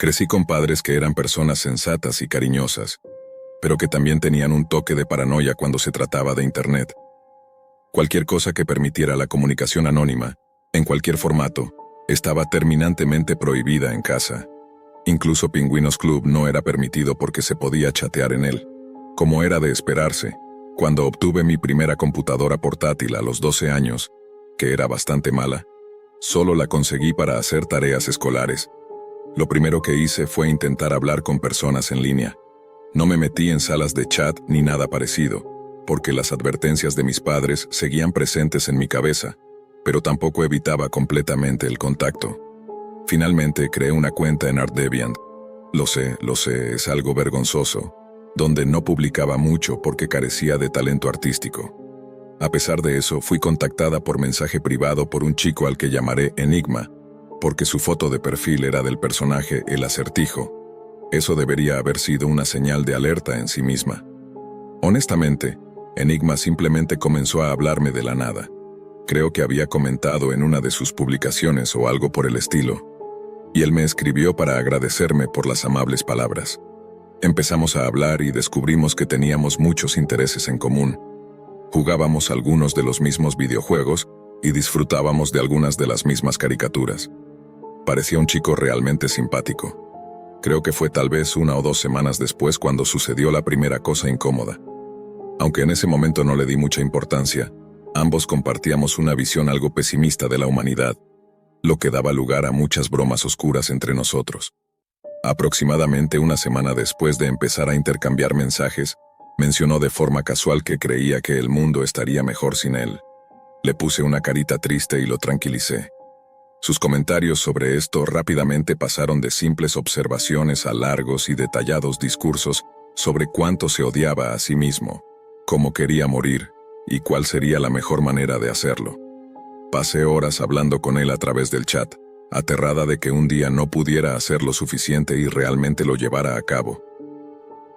Crecí con padres que eran personas sensatas y cariñosas, pero que también tenían un toque de paranoia cuando se trataba de Internet. Cualquier cosa que permitiera la comunicación anónima, en cualquier formato, estaba terminantemente prohibida en casa. Incluso Pingüinos Club no era permitido porque se podía chatear en él. Como era de esperarse, cuando obtuve mi primera computadora portátil a los 12 años, que era bastante mala, solo la conseguí para hacer tareas escolares. Lo primero que hice fue intentar hablar con personas en línea. No me metí en salas de chat ni nada parecido, porque las advertencias de mis padres seguían presentes en mi cabeza, pero tampoco evitaba completamente el contacto. Finalmente creé una cuenta en ArtDeviant. Lo sé, es algo vergonzoso, donde no publicaba mucho porque carecía de talento artístico. A pesar de eso, fui contactada por mensaje privado por un chico al que llamaré Enigma, porque su foto de perfil era del personaje El Acertijo. Eso debería haber sido una señal de alerta en sí misma. Honestamente, Enigma simplemente comenzó a hablarme de la nada. Creo que había comentado en una de sus publicaciones o algo por el estilo, y él me escribió para agradecerme por las amables palabras. Empezamos a hablar y descubrimos que teníamos muchos intereses en común. Jugábamos algunos de los mismos videojuegos y disfrutábamos de algunas de las mismas caricaturas. Parecía un chico realmente simpático. Creo que fue tal vez 1 o 2 semanas después cuando sucedió la primera cosa incómoda. Aunque en ese momento no le di mucha importancia, ambos compartíamos una visión algo pesimista de la humanidad, lo que daba lugar a muchas bromas oscuras entre nosotros. Aproximadamente 1 semana después de empezar a intercambiar mensajes, mencionó de forma casual que creía que el mundo estaría mejor sin él. Le puse una carita triste y lo tranquilicé. Sus comentarios sobre esto rápidamente pasaron de simples observaciones a largos y detallados discursos sobre cuánto se odiaba a sí mismo, cómo quería morir y cuál sería la mejor manera de hacerlo. Pasé horas hablando con él a través del chat, aterrada de que un día no pudiera hacer lo suficiente y realmente lo llevara a cabo.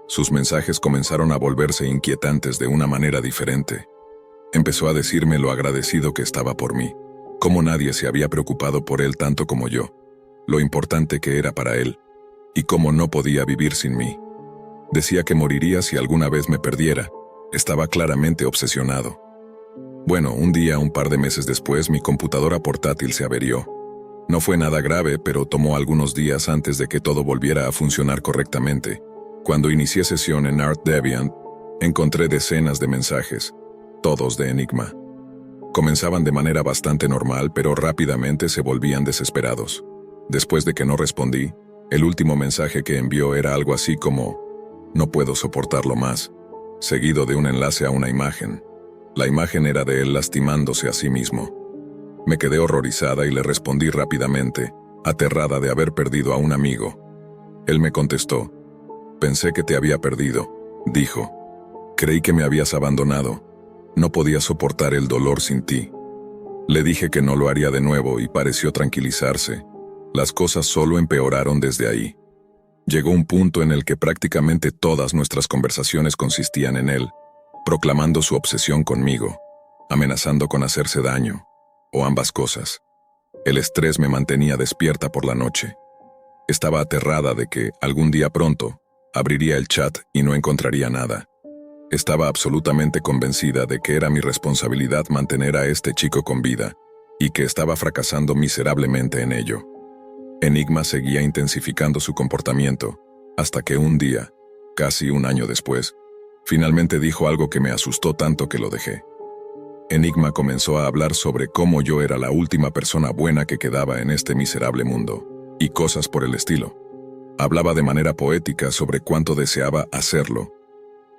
Sus mensajes comenzaron a volverse inquietantes de una manera diferente. Empezó a decirme lo agradecido que estaba por mí, cómo nadie se había preocupado por él tanto como yo, lo importante que era para él, y cómo no podía vivir sin mí. Decía que moriría si alguna vez me perdiera. Estaba claramente obsesionado. Bueno, un día, un par de meses después, mi computadora portátil se averió. No fue nada grave, pero tomó algunos días antes de que todo volviera a funcionar correctamente. Cuando inicié sesión en ArtDeviant, encontré decenas de mensajes, todos de Enigma. Comenzaban de manera bastante normal, pero rápidamente se volvían desesperados. Después de que no respondí, el último mensaje que envió era algo así como: "No puedo soportarlo más", seguido de un enlace a una imagen. La imagen era de él lastimándose a sí mismo. Me quedé horrorizada y le respondí rápidamente, aterrada de haber perdido a un amigo. Él me contestó: "Pensé que te había perdido", dijo. "Creí que me habías abandonado. No podía soportar el dolor sin ti". Le dije que no lo haría de nuevo y pareció tranquilizarse. Las cosas solo empeoraron desde ahí. Llegó un punto en el que prácticamente todas nuestras conversaciones consistían en él, proclamando su obsesión conmigo, amenazando con hacerse daño, o ambas cosas. El estrés me mantenía despierta por la noche. Estaba aterrada de que, algún día pronto, abriría el chat y no encontraría nada. Estaba absolutamente convencida de que era mi responsabilidad mantener a este chico con vida, y que estaba fracasando miserablemente en ello. Enigma seguía intensificando su comportamiento, hasta que un día, casi 1 año después, finalmente dijo algo que me asustó tanto que lo dejé. Enigma comenzó a hablar sobre cómo yo era la última persona buena que quedaba en este miserable mundo, y cosas por el estilo. Hablaba de manera poética sobre cuánto deseaba hacerlo,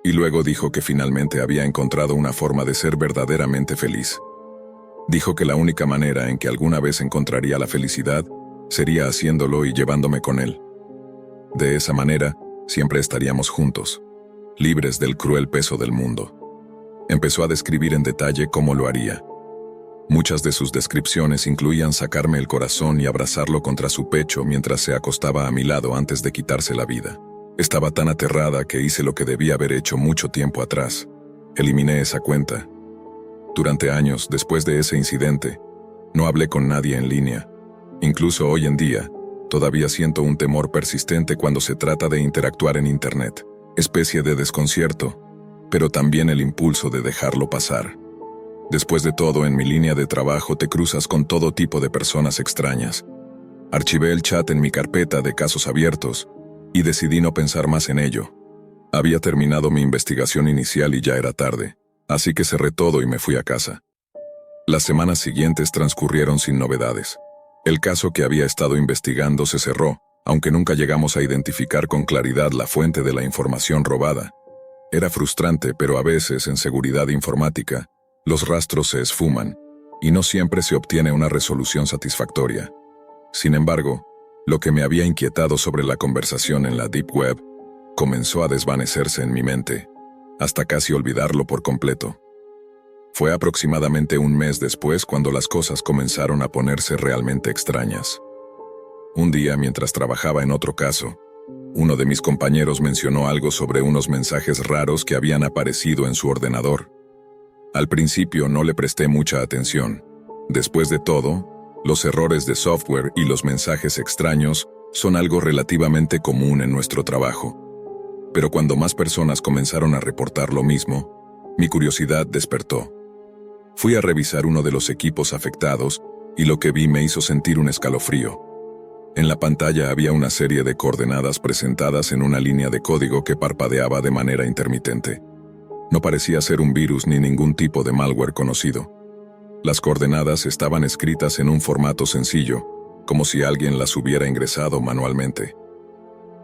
y luego dijo que finalmente había encontrado una forma de ser verdaderamente feliz. Dijo que la única manera en que alguna vez encontraría la felicidad sería haciéndolo y llevándome con él. De esa manera, siempre estaríamos juntos, libres del cruel peso del mundo. Empezó a describir en detalle cómo lo haría. Muchas de sus descripciones incluían sacarme el corazón y abrazarlo contra su pecho mientras se acostaba a mi lado antes de quitarse la vida. Estaba tan aterrada que hice lo que debía haber hecho mucho tiempo atrás. Eliminé esa cuenta. Durante años, después de ese incidente, no hablé con nadie en línea. Incluso hoy en día, todavía siento un temor persistente cuando se trata de interactuar en Internet, especie de desconcierto, pero también el impulso de dejarlo pasar. Después de todo, en mi línea de trabajo te cruzas con todo tipo de personas extrañas. Archivé el chat en mi carpeta de casos abiertos y decidí no pensar más en ello. Había terminado mi investigación inicial y ya era tarde, así que cerré todo y me fui a casa. Las semanas siguientes transcurrieron sin novedades. El caso que había estado investigando se cerró, aunque nunca llegamos a identificar con claridad la fuente de la información robada. Era frustrante, pero a veces, en seguridad informática, los rastros se esfuman, y no siempre se obtiene una resolución satisfactoria. Sin embargo, lo que me había inquietado sobre la conversación en la Deep Web comenzó a desvanecerse en mi mente, hasta casi olvidarlo por completo. Fue aproximadamente un mes después cuando las cosas comenzaron a ponerse realmente extrañas. Un día, mientras trabajaba en otro caso, uno de mis compañeros mencionó algo sobre unos mensajes raros que habían aparecido en su ordenador. Al principio no le presté mucha atención. Después de todo, los errores de software y los mensajes extraños son algo relativamente común en nuestro trabajo. Pero cuando más personas comenzaron a reportar lo mismo, mi curiosidad despertó. Fui a revisar uno de los equipos afectados y lo que vi me hizo sentir un escalofrío. En la pantalla había una serie de coordenadas presentadas en una línea de código que parpadeaba de manera intermitente. No parecía ser un virus ni ningún tipo de malware conocido. Las coordenadas estaban escritas en un formato sencillo, como si alguien las hubiera ingresado manualmente.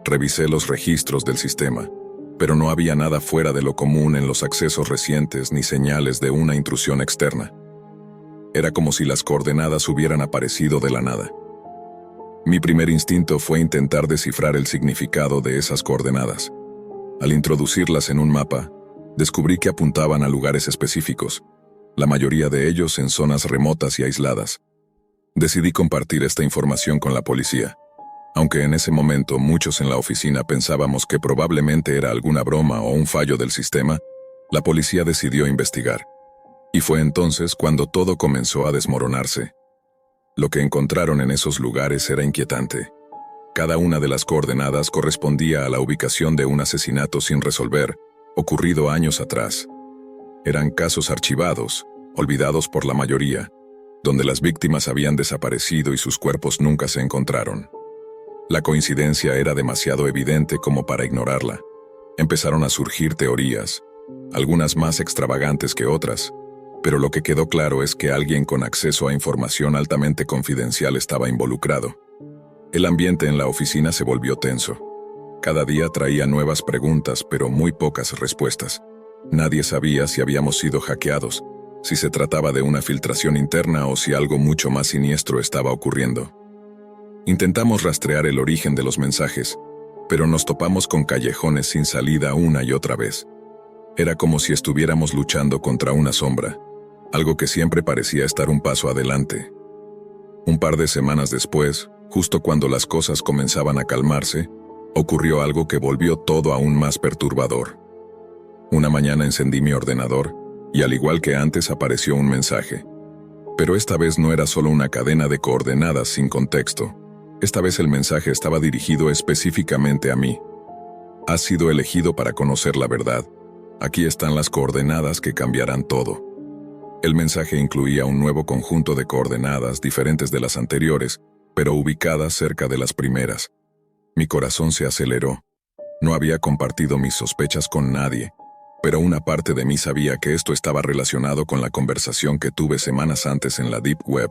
Revisé los registros del sistema, pero no había nada fuera de lo común en los accesos recientes ni señales de una intrusión externa. Era como si las coordenadas hubieran aparecido de la nada. Mi primer instinto fue intentar descifrar el significado de esas coordenadas. Al introducirlas en un mapa, descubrí que apuntaban a lugares específicos, la mayoría de ellos en zonas remotas y aisladas. Decidí compartir esta información con la policía. Aunque en ese momento muchos en la oficina pensábamos que probablemente era alguna broma o un fallo del sistema, la policía decidió investigar. Y fue entonces cuando todo comenzó a desmoronarse. Lo que encontraron en esos lugares era inquietante. Cada una de las coordenadas correspondía a la ubicación de un asesinato sin resolver, ocurrido años atrás. Eran casos archivados, olvidados por la mayoría, donde las víctimas habían desaparecido y sus cuerpos nunca se encontraron. La coincidencia era demasiado evidente como para ignorarla. Empezaron a surgir teorías, algunas más extravagantes que otras, pero lo que quedó claro es que alguien con acceso a información altamente confidencial estaba involucrado. El ambiente en la oficina se volvió tenso. Cada día traía nuevas preguntas, pero muy pocas respuestas. Nadie sabía si habíamos sido hackeados, si se trataba de una filtración interna o si algo mucho más siniestro estaba ocurriendo. Intentamos rastrear el origen de los mensajes, pero nos topamos con callejones sin salida una y otra vez. Era como si estuviéramos luchando contra una sombra, algo que siempre parecía estar un paso adelante. Un par de semanas después, justo cuando las cosas comenzaban a calmarse, ocurrió algo que volvió todo aún más perturbador. Una mañana encendí mi ordenador, y al igual que antes apareció un mensaje. Pero esta vez no era solo una cadena de coordenadas sin contexto. Esta vez el mensaje estaba dirigido específicamente a mí. Has sido elegido para conocer la verdad. Aquí están las coordenadas que cambiarán todo. El mensaje incluía un nuevo conjunto de coordenadas diferentes de las anteriores, pero ubicadas cerca de las primeras. Mi corazón se aceleró. No había compartido mis sospechas con nadie, pero una parte de mí sabía que esto estaba relacionado con la conversación que tuve semanas antes en la Deep Web.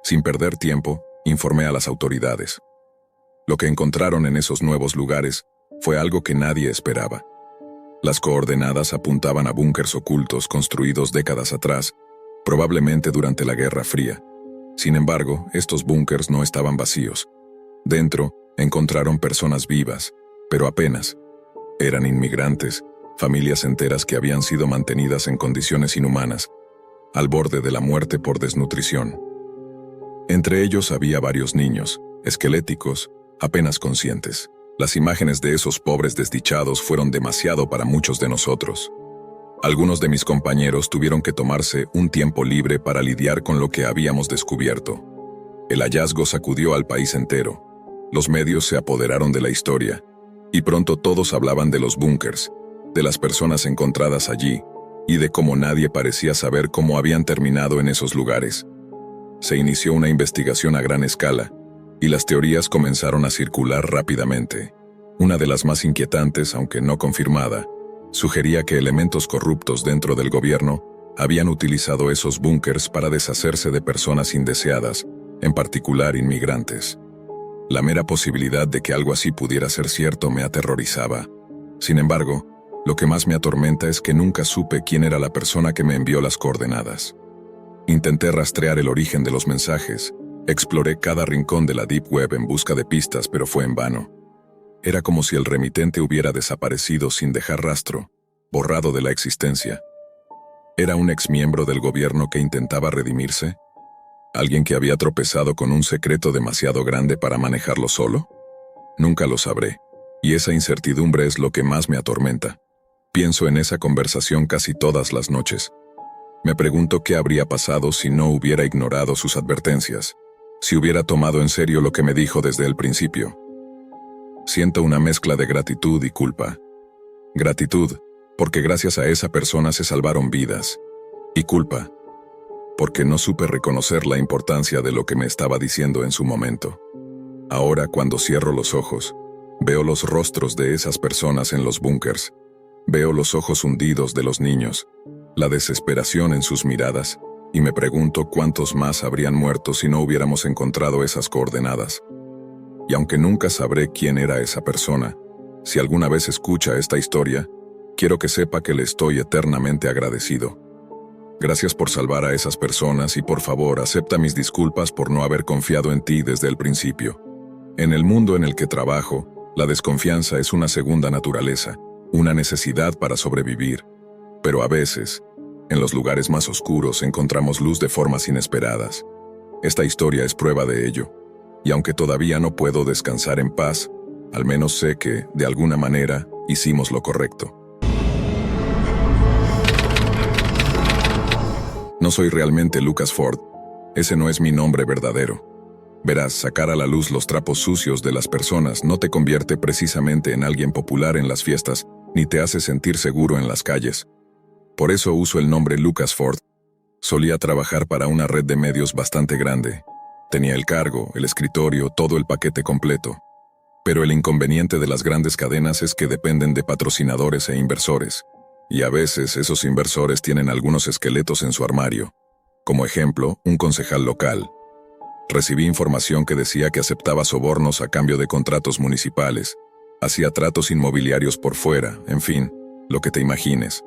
Sin perder tiempo, informé a las autoridades. Lo que encontraron en esos nuevos lugares fue algo que nadie esperaba. Las coordenadas apuntaban a búnkers ocultos construidos décadas atrás, probablemente durante la Guerra Fría. Sin embargo, estos búnkers no estaban vacíos. Dentro, encontraron personas vivas, pero apenas. Eran inmigrantes, familias enteras que habían sido mantenidas en condiciones inhumanas, al borde de la muerte por desnutrición. Entre ellos había varios niños, esqueléticos, apenas conscientes. Las imágenes de esos pobres desdichados fueron demasiado para muchos de nosotros. Algunos de mis compañeros tuvieron que tomarse un tiempo libre para lidiar con lo que habíamos descubierto. El hallazgo sacudió al país entero, Los medios se apoderaron de la historia, y pronto todos hablaban de los búnkers, de las personas encontradas allí, y de cómo nadie parecía saber cómo habían terminado en esos lugares. Se inició una investigación a gran escala, y las teorías comenzaron a circular rápidamente. Una de las más inquietantes, aunque no confirmada, sugería que elementos corruptos dentro del gobierno habían utilizado esos búnkers para deshacerse de personas indeseadas, en particular inmigrantes. La mera posibilidad de que algo así pudiera ser cierto me aterrorizaba. Sin embargo, lo que más me atormenta es que nunca supe quién era la persona que me envió las coordenadas. Intenté rastrear el origen de los mensajes, exploré cada rincón de la Deep Web en busca de pistas, pero fue en vano. Era como si el remitente hubiera desaparecido sin dejar rastro, borrado de la existencia. ¿Era un exmiembro del gobierno que intentaba redimirse? ¿Alguien que había tropezado con un secreto demasiado grande para manejarlo solo? Nunca lo sabré, y esa incertidumbre es lo que más me atormenta. Pienso en esa conversación casi todas las noches. Me pregunto qué habría pasado si no hubiera ignorado sus advertencias, si hubiera tomado en serio lo que me dijo desde el principio. Siento una mezcla de gratitud y culpa. Gratitud, porque gracias a esa persona se salvaron vidas. Y culpa, porque no supe reconocer la importancia de lo que me estaba diciendo en su momento. Ahora, cuando cierro los ojos, veo los rostros de esas personas en los búnkers. Veo los ojos hundidos de los niños, la desesperación en sus miradas, y me pregunto cuántos más habrían muerto si no hubiéramos encontrado esas coordenadas. Y aunque nunca sabré quién era esa persona, si alguna vez escucha esta historia, quiero que sepa que le estoy eternamente agradecido. Gracias por salvar a esas personas y por favor acepta mis disculpas por no haber confiado en ti desde el principio. En el mundo en el que trabajo, la desconfianza es una segunda naturaleza, una necesidad para sobrevivir. Pero a veces, en los lugares más oscuros encontramos luz de formas inesperadas. Esta historia es prueba de ello. Y aunque todavía no puedo descansar en paz, al menos sé que, de alguna manera, hicimos lo correcto. No soy realmente Lucas Ford. Ese no es mi nombre verdadero. Verás, sacar a la luz los trapos sucios de las personas no te convierte precisamente en alguien popular en las fiestas, ni te hace sentir seguro en las calles. Por eso uso el nombre Lucas Ford. Solía trabajar para una red de medios bastante grande. Tenía el cargo, el escritorio, todo el paquete completo. Pero el inconveniente de las grandes cadenas es que dependen de patrocinadores e inversores. Y a veces esos inversores tienen algunos esqueletos en su armario. Como ejemplo, un concejal local. Recibí información que decía que aceptaba sobornos a cambio de contratos municipales. Hacía tratos inmobiliarios por fuera, en fin, lo que te imagines.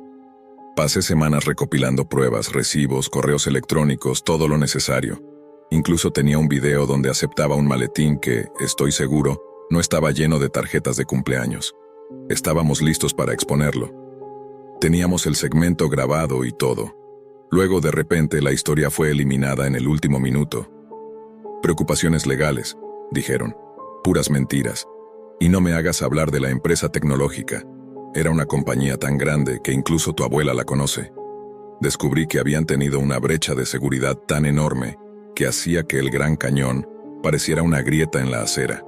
Pasé semanas recopilando pruebas, recibos, correos electrónicos, todo lo necesario. Incluso tenía un video donde aceptaba un maletín que, estoy seguro, no estaba lleno de tarjetas de cumpleaños. Estábamos listos para exponerlo. Teníamos el segmento grabado y todo. Luego, de repente, la historia fue eliminada en el último minuto. Preocupaciones legales, dijeron. Puras mentiras. Y no me hagas hablar de la empresa tecnológica. Era una compañía tan grande que incluso tu abuela la conoce. Descubrí que habían tenido una brecha de seguridad tan enorme que hacía que el Gran Cañón pareciera una grieta en la acera.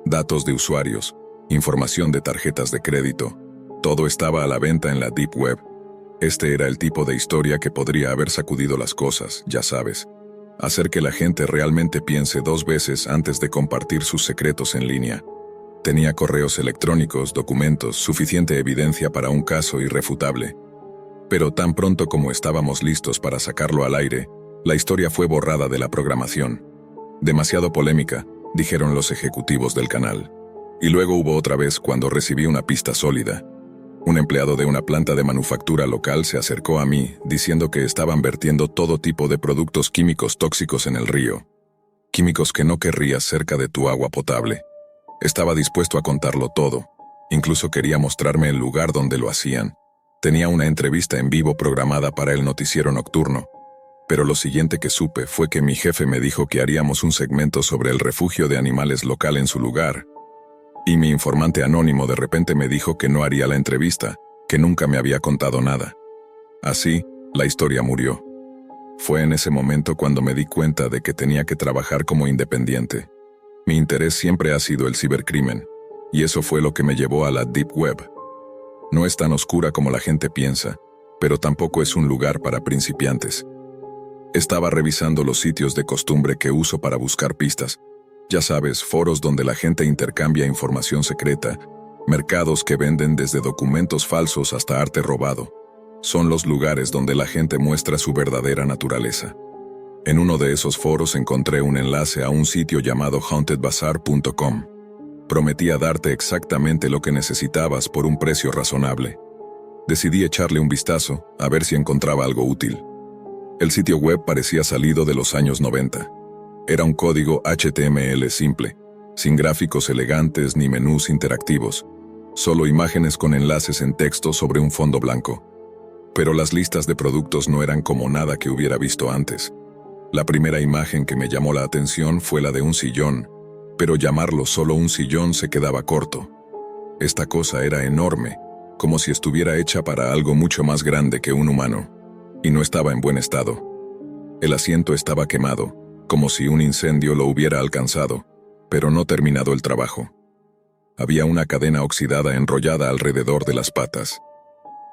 Datos de usuarios, información de tarjetas de crédito, todo estaba a la venta en la Deep Web. Este era el tipo de historia que podría haber sacudido las cosas, ya sabes. Hacer que la gente realmente piense dos veces antes de compartir sus secretos en línea. Tenía correos electrónicos, documentos, suficiente evidencia para un caso irrefutable. Pero tan pronto como estábamos listos para sacarlo al aire, la historia fue borrada de la programación. Demasiado polémica, dijeron los ejecutivos del canal. Y luego hubo otra vez cuando recibí una pista sólida. Un empleado de una planta de manufactura local se acercó a mí, diciendo que estaban vertiendo todo tipo de productos químicos tóxicos en el río. Químicos que no querrías cerca de tu agua potable. Estaba dispuesto a contarlo todo. Incluso quería mostrarme el lugar donde lo hacían. Tenía una entrevista en vivo programada para el noticiero nocturno. Pero lo siguiente que supe fue que mi jefe me dijo que haríamos un segmento sobre el refugio de animales local en su lugar. Y mi informante anónimo de repente me dijo que no haría la entrevista, que nunca me había contado nada. Así, la historia murió. Fue en ese momento cuando me di cuenta de que tenía que trabajar como independiente. Mi interés siempre ha sido el cibercrimen, y eso fue lo que me llevó a la Deep Web. No es tan oscura como la gente piensa, pero tampoco es un lugar para principiantes. Estaba revisando los sitios de costumbre que uso para buscar pistas. Ya sabes, foros donde la gente intercambia información secreta, mercados que venden desde documentos falsos hasta arte robado. Son los lugares donde la gente muestra su verdadera naturaleza. En uno de esos foros encontré un enlace a un sitio llamado hauntedbazaar.com. Prometía darte exactamente lo que necesitabas por un precio razonable. Decidí echarle un vistazo, a ver si encontraba algo útil. El sitio web parecía salido de los años 90. Era un código HTML simple, sin gráficos elegantes ni menús interactivos, solo imágenes con enlaces en texto sobre un fondo blanco. Pero las listas de productos no eran como nada que hubiera visto antes. La primera imagen que me llamó la atención fue la de un sillón, pero llamarlo solo un sillón se quedaba corto. Esta cosa era enorme, como si estuviera hecha para algo mucho más grande que un humano, y no estaba en buen estado. El asiento estaba quemado, como si un incendio lo hubiera alcanzado, pero no terminado el trabajo. Había una cadena oxidada enrollada alrededor de las patas.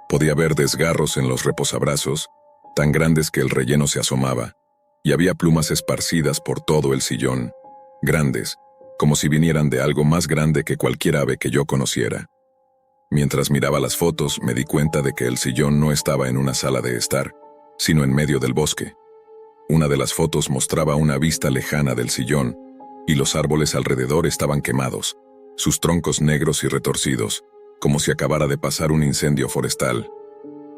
Podía ver desgarros en los reposabrazos, tan grandes que el relleno se asomaba, y había plumas esparcidas por todo el sillón, grandes, como si vinieran de algo más grande que cualquier ave que yo conociera. Mientras miraba las fotos, me di cuenta de que el sillón no estaba en una sala de estar, sino en medio del bosque. Una de las fotos mostraba una vista lejana del sillón, y los árboles alrededor estaban quemados, sus troncos negros y retorcidos, como si acabara de pasar un incendio forestal.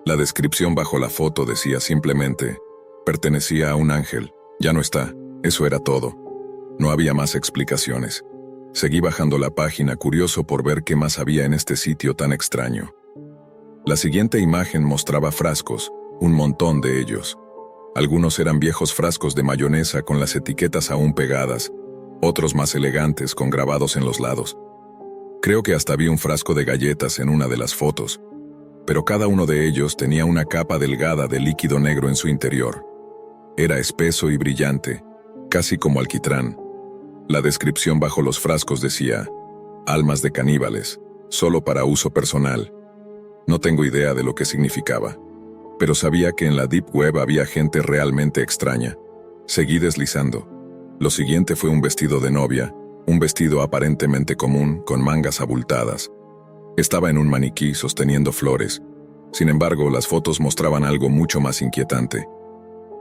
La descripción bajo la foto decía simplemente: pertenecía a un ángel, ya no está, eso era todo. No había más explicaciones. Seguí bajando la página curioso por ver qué más había en este sitio tan extraño. La siguiente imagen mostraba frascos, un montón de ellos. Algunos eran viejos frascos de mayonesa con las etiquetas aún pegadas, otros más elegantes con grabados en los lados. Creo que hasta vi un frasco de galletas en una de las fotos, pero cada uno de ellos tenía una capa delgada de líquido negro en su interior. Era espeso y brillante, casi como alquitrán. La descripción bajo los frascos decía: almas de caníbales, solo para uso personal. No tengo idea de lo que significaba, pero sabía que en la Deep Web había gente realmente extraña. Seguí deslizando. Lo siguiente fue un vestido de novia, un vestido aparentemente común, con mangas abultadas. Estaba en un maniquí sosteniendo flores. Sin embargo, las fotos mostraban algo mucho más inquietante.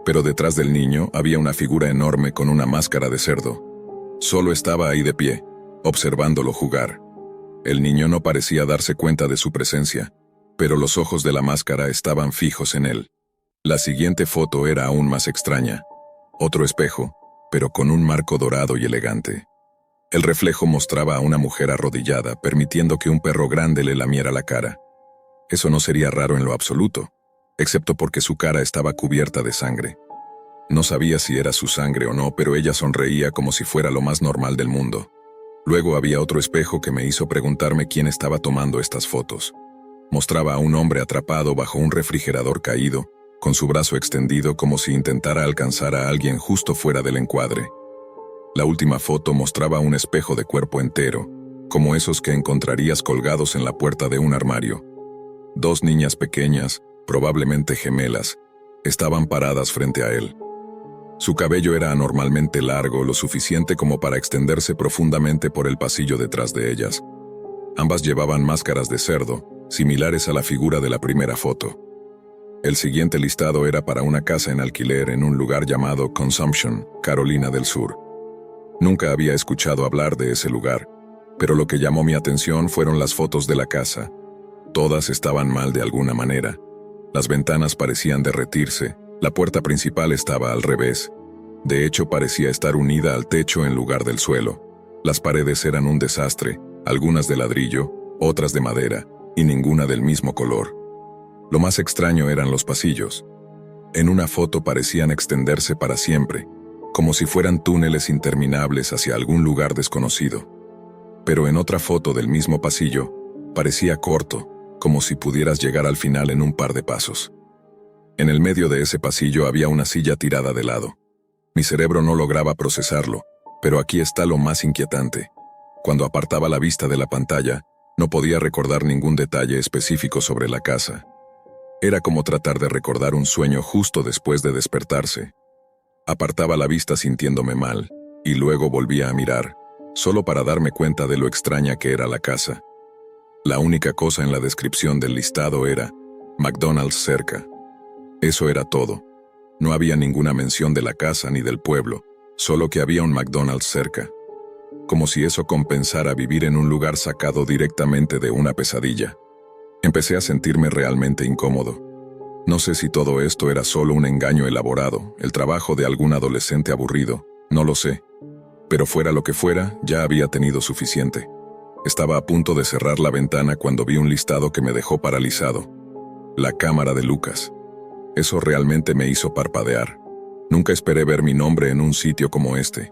Pero detrás del niño había una figura enorme con una máscara de cerdo. Solo estaba ahí de pie, observándolo jugar. El niño no parecía darse cuenta de su presencia, pero los ojos de la máscara estaban fijos en él. La siguiente foto era aún más extraña. Otro espejo, pero con un marco dorado y elegante. El reflejo mostraba a una mujer arrodillada, permitiendo que un perro grande le lamiera la cara. Eso no sería raro en lo absoluto, excepto porque su cara estaba cubierta de sangre. No sabía si era su sangre o no, pero ella sonreía como si fuera lo más normal del mundo. Luego había otro espejo que me hizo preguntarme quién estaba tomando estas fotos. Mostraba a un hombre atrapado bajo un refrigerador caído, con su brazo extendido como si intentara alcanzar a alguien justo fuera del encuadre. La última foto mostraba un espejo de cuerpo entero, como esos que encontrarías colgados en la puerta de un armario. Dos niñas pequeñas, probablemente gemelas, estaban paradas frente a él. Su cabello era anormalmente largo, lo suficiente como para extenderse profundamente por el pasillo detrás de ellas. Ambas llevaban máscaras de cerdo, similares a la figura de la primera foto. El siguiente listado era para una casa en alquiler en un lugar llamado Consumption, Carolina del Sur. Nunca había escuchado hablar de ese lugar, pero lo que llamó mi atención fueron las fotos de la casa. Todas estaban mal de alguna manera. Las ventanas parecían derretirse, la puerta principal estaba al revés. De hecho, parecía estar unida al techo en lugar del suelo. Las paredes eran un desastre, algunas de ladrillo, otras de madera, y ninguna del mismo color. Lo más extraño eran los pasillos. En una foto parecían extenderse para siempre, como si fueran túneles interminables hacia algún lugar desconocido. Pero en otra foto del mismo pasillo, parecía corto, como si pudieras llegar al final en un par de pasos. En el medio de ese pasillo había una silla tirada de lado. Mi cerebro no lograba procesarlo, Pero aquí está lo más inquietante. Cuando apartaba la vista de la pantalla, no podía recordar ningún detalle específico sobre la casa. Era como tratar de recordar un sueño justo después de despertarse. Apartaba la vista sintiéndome mal, y luego volvía a mirar, solo para darme cuenta de lo extraña que era la casa. La única cosa en la descripción del listado era McDonald's cerca. Eso era todo. No había ninguna mención de la casa ni del pueblo, solo que había un McDonald's cerca. Como si eso compensara vivir en un lugar sacado directamente de una pesadilla. Empecé a sentirme realmente incómodo. No sé si todo esto era solo un engaño elaborado, el trabajo de algún adolescente aburrido, no lo sé. Pero fuera lo que fuera, ya había tenido suficiente. Estaba a punto de cerrar la ventana cuando vi un listado que me dejó paralizado. La cámara de Lucas. Eso realmente me hizo parpadear. Nunca esperé ver mi nombre en un sitio como este.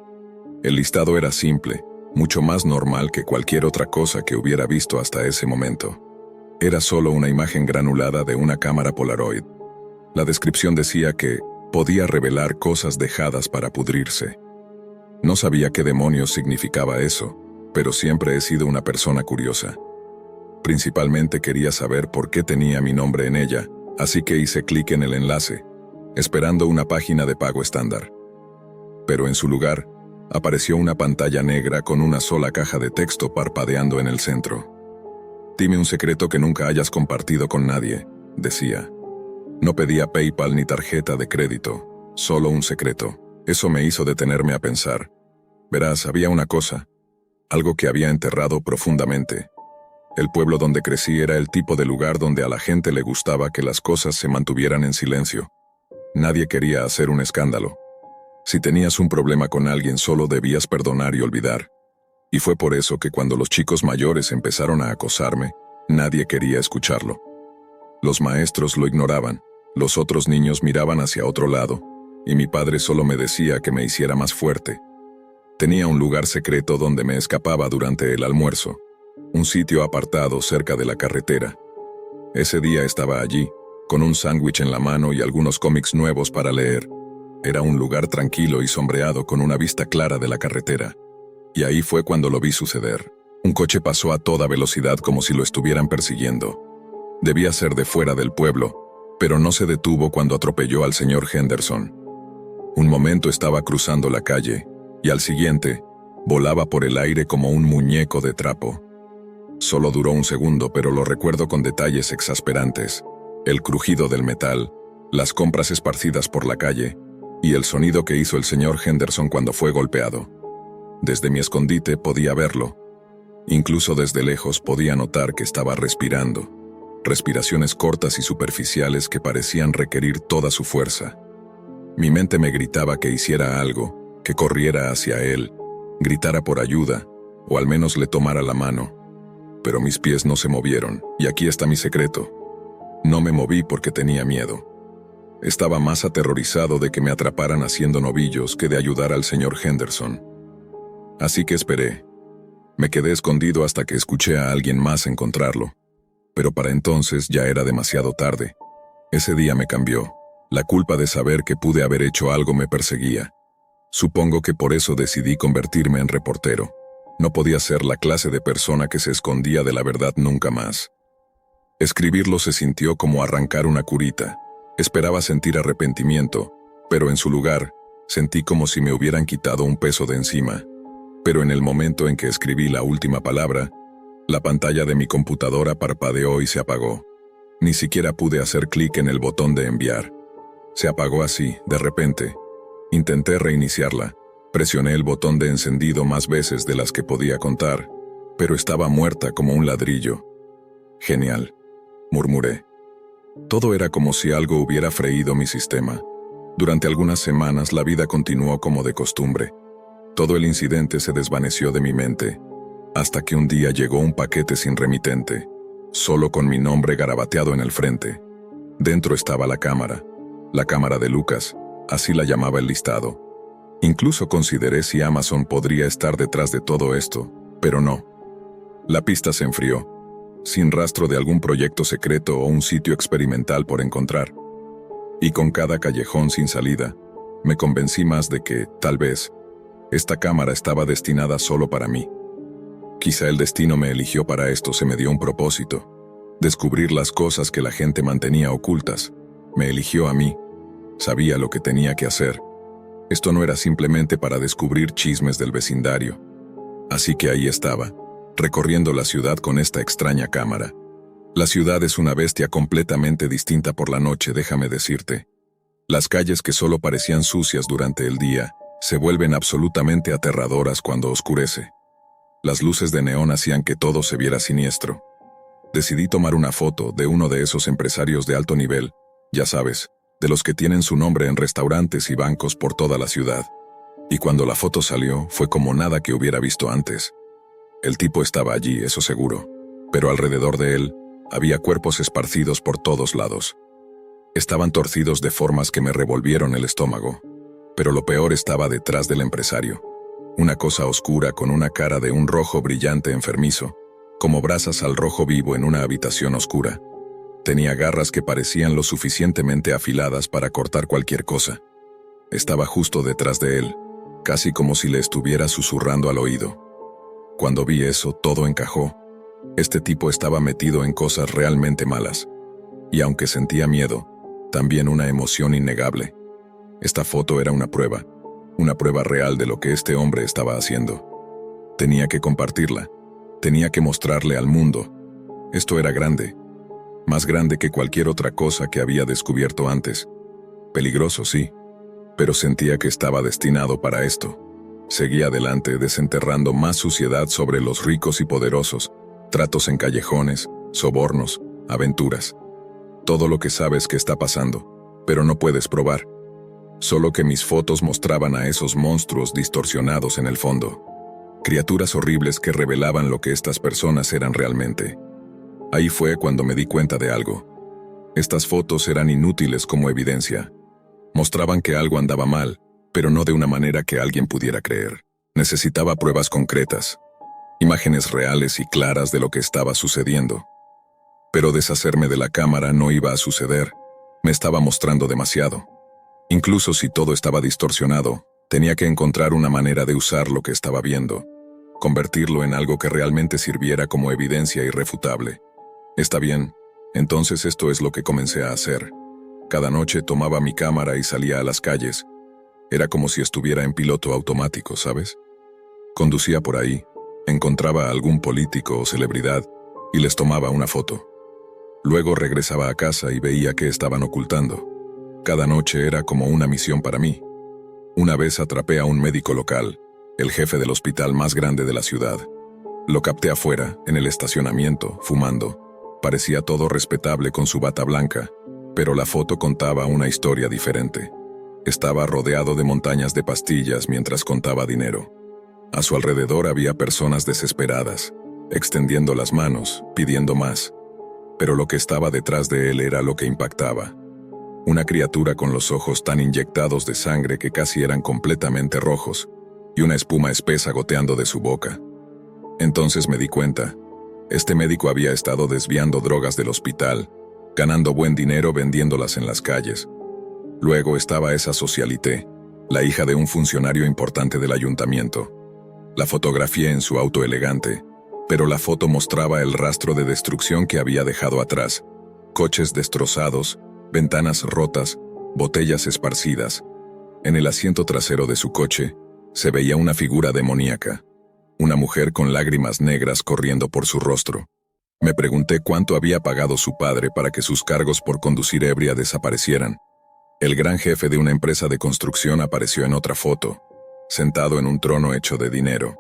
El listado era simple, mucho más normal que cualquier otra cosa que hubiera visto hasta ese momento. Era solo una imagen granulada de una cámara Polaroid. La descripción decía que podía revelar cosas dejadas para pudrirse. No sabía qué demonios significaba eso, pero siempre he sido una persona curiosa. Principalmente quería saber por qué tenía mi nombre en ella, así que hice clic en el enlace, esperando una página de pago estándar. Pero en su lugar, apareció una pantalla negra con una sola caja de texto parpadeando en el centro. Dime un secreto que nunca hayas compartido con nadie, decía. No pedía PayPal ni tarjeta de crédito, solo un secreto. Eso me hizo detenerme a pensar. Verás, había una cosa, algo que había enterrado profundamente. El pueblo donde crecí era el tipo de lugar donde a la gente le gustaba que las cosas se mantuvieran en silencio. Nadie quería hacer un escándalo. Si tenías un problema con alguien, solo debías perdonar y olvidar. Y fue por eso que cuando los chicos mayores empezaron a acosarme, nadie quería escucharlo. Los maestros lo ignoraban, los otros niños miraban hacia otro lado, y mi padre solo me decía que me hiciera más fuerte. Tenía un lugar secreto donde me escapaba durante el almuerzo, un sitio apartado cerca de la carretera. Ese día estaba allí, con un sándwich en la mano y algunos cómics nuevos para leer. Era un lugar tranquilo y sombreado con una vista clara de la carretera. Y ahí fue cuando lo vi suceder. Un coche pasó a toda velocidad como si lo estuvieran persiguiendo. Debía ser de fuera del pueblo, pero no se detuvo cuando atropelló al señor Henderson. Un momento estaba cruzando la calle, y al siguiente, volaba por el aire como un muñeco de trapo. Solo duró un segundo, pero lo recuerdo con detalles exasperantes. El crujido del metal, las compras esparcidas por la calle, y el sonido que hizo el señor Henderson cuando fue golpeado. Desde mi escondite podía verlo. Incluso desde lejos podía notar que estaba respirando. Respiraciones cortas y superficiales que parecían requerir toda su fuerza. Mi mente me gritaba que hiciera algo, que corriera hacia él, gritara por ayuda, o al menos le tomara la mano. Pero mis pies no se movieron, y aquí está mi secreto. No me moví porque tenía miedo. Estaba más aterrorizado de que me atraparan haciendo novillos que de ayudar al señor Henderson. Así que esperé. Me quedé escondido hasta que escuché a alguien más encontrarlo. Pero para entonces ya era demasiado tarde. Ese día me cambió. La culpa de saber que pude haber hecho algo me perseguía. Supongo que por eso decidí convertirme en reportero. No podía ser la clase de persona que se escondía de la verdad nunca más. Escribirlo se sintió como arrancar una curita. Esperaba sentir arrepentimiento, pero en su lugar, sentí como si me hubieran quitado un peso de encima. Pero en el momento en que escribí la última palabra, la pantalla de mi computadora parpadeó y se apagó. Ni siquiera pude hacer clic en el botón de enviar. Se apagó así, de repente. Intenté reiniciarla. Presioné el botón de encendido más veces de las que podía contar, pero estaba muerta como un ladrillo. Genial, murmuré. Todo era como si algo hubiera freído mi sistema. Durante algunas semanas la vida continuó como de costumbre. Todo el incidente se desvaneció de mi mente, hasta que un día llegó un paquete sin remitente, solo con mi nombre garabateado en el frente. Dentro estaba la cámara de Lucas, así la llamaba el listado. Incluso consideré si Amazon podría estar detrás de todo esto, pero no. La pista se enfrió, sin rastro de algún proyecto secreto o un sitio experimental por encontrar. Y con cada callejón sin salida, me convencí más de que, tal vez, Esta cámara estaba destinada solo para mí. Quizá el destino me eligió para esto, se me dio un propósito. Descubrir las cosas que la gente mantenía ocultas. Me eligió a mí. Sabía lo que tenía que hacer. Esto no era simplemente para descubrir chismes del vecindario. Así que ahí estaba, recorriendo la ciudad con esta extraña cámara. La ciudad es una bestia completamente distinta por la noche, déjame decirte. Las calles que solo parecían sucias durante el día, se vuelven absolutamente aterradoras cuando oscurece. Las luces de neón hacían que todo se viera siniestro. Decidí tomar una foto de uno de esos empresarios de alto nivel, ya sabes, de los que tienen su nombre en restaurantes y bancos por toda la ciudad. Y cuando la foto salió, fue como nada que hubiera visto antes. El tipo estaba allí, eso seguro, pero alrededor de él, había cuerpos esparcidos por todos lados. Estaban torcidos de formas que me revolvieron el estómago. Pero lo peor estaba detrás del empresario. Una cosa oscura con una cara de un rojo brillante enfermizo, como brasas al rojo vivo en una habitación oscura. Tenía garras que parecían lo suficientemente afiladas para cortar cualquier cosa. Estaba justo detrás de él, casi como si le estuviera susurrando al oído. Cuando vi eso, todo encajó. Este tipo estaba metido en cosas realmente malas. Y aunque sentía miedo, también una emoción innegable. Esta foto era una prueba real de lo que este hombre estaba haciendo. Tenía que compartirla, tenía que mostrarle al mundo. Esto era grande, más grande que cualquier otra cosa que había descubierto antes. Peligroso, sí, pero sentía que estaba destinado para esto. Seguí adelante desenterrando más suciedad sobre los ricos y poderosos, tratos en callejones, sobornos, aventuras. Todo lo que sabes que está pasando, pero no puedes probar. Solo que mis fotos mostraban a esos monstruos distorsionados en el fondo. Criaturas horribles que revelaban lo que estas personas eran realmente. Ahí fue cuando me di cuenta de algo. Estas fotos eran inútiles como evidencia. Mostraban que algo andaba mal, pero no de una manera que alguien pudiera creer. Necesitaba pruebas concretas, imágenes reales y claras de lo que estaba sucediendo. Pero deshacerme de la cámara no iba a suceder. Me estaba mostrando demasiado. Incluso si todo estaba distorsionado, tenía que encontrar una manera de usar lo que estaba viendo, convertirlo en algo que realmente sirviera como evidencia irrefutable. Está bien, entonces esto es lo que comencé a hacer. Cada noche tomaba mi cámara y salía a las calles. Era como si estuviera en piloto automático, ¿sabes? Conducía por ahí, encontraba a algún político o celebridad y les tomaba una foto. Luego regresaba a casa y veía qué estaban ocultando. Cada noche era como una misión para mí. Una vez atrapé a un médico local, el jefe del hospital más grande de la ciudad. Lo capté afuera, en el estacionamiento, fumando. Parecía todo respetable con su bata blanca, pero la foto contaba una historia diferente. Estaba rodeado de montañas de pastillas mientras contaba dinero. A su alrededor había personas desesperadas, extendiendo las manos, pidiendo más. Pero lo que estaba detrás de él era lo que impactaba. Una criatura con los ojos tan inyectados de sangre que casi eran completamente rojos, y una espuma espesa goteando de su boca. Entonces me di cuenta. Este médico había estado desviando drogas del hospital, ganando buen dinero vendiéndolas en las calles. Luego estaba esa socialité, la hija de un funcionario importante del ayuntamiento. La fotografié en su auto elegante, pero la foto mostraba el rastro de destrucción que había dejado atrás. Coches destrozados, ventanas rotas, botellas esparcidas. En el asiento trasero de su coche, se veía una figura demoníaca. Una mujer con lágrimas negras corriendo por su rostro. Me pregunté cuánto había pagado su padre para que sus cargos por conducir ebria desaparecieran. El gran jefe de una empresa de construcción apareció en otra foto, sentado en un trono hecho de dinero.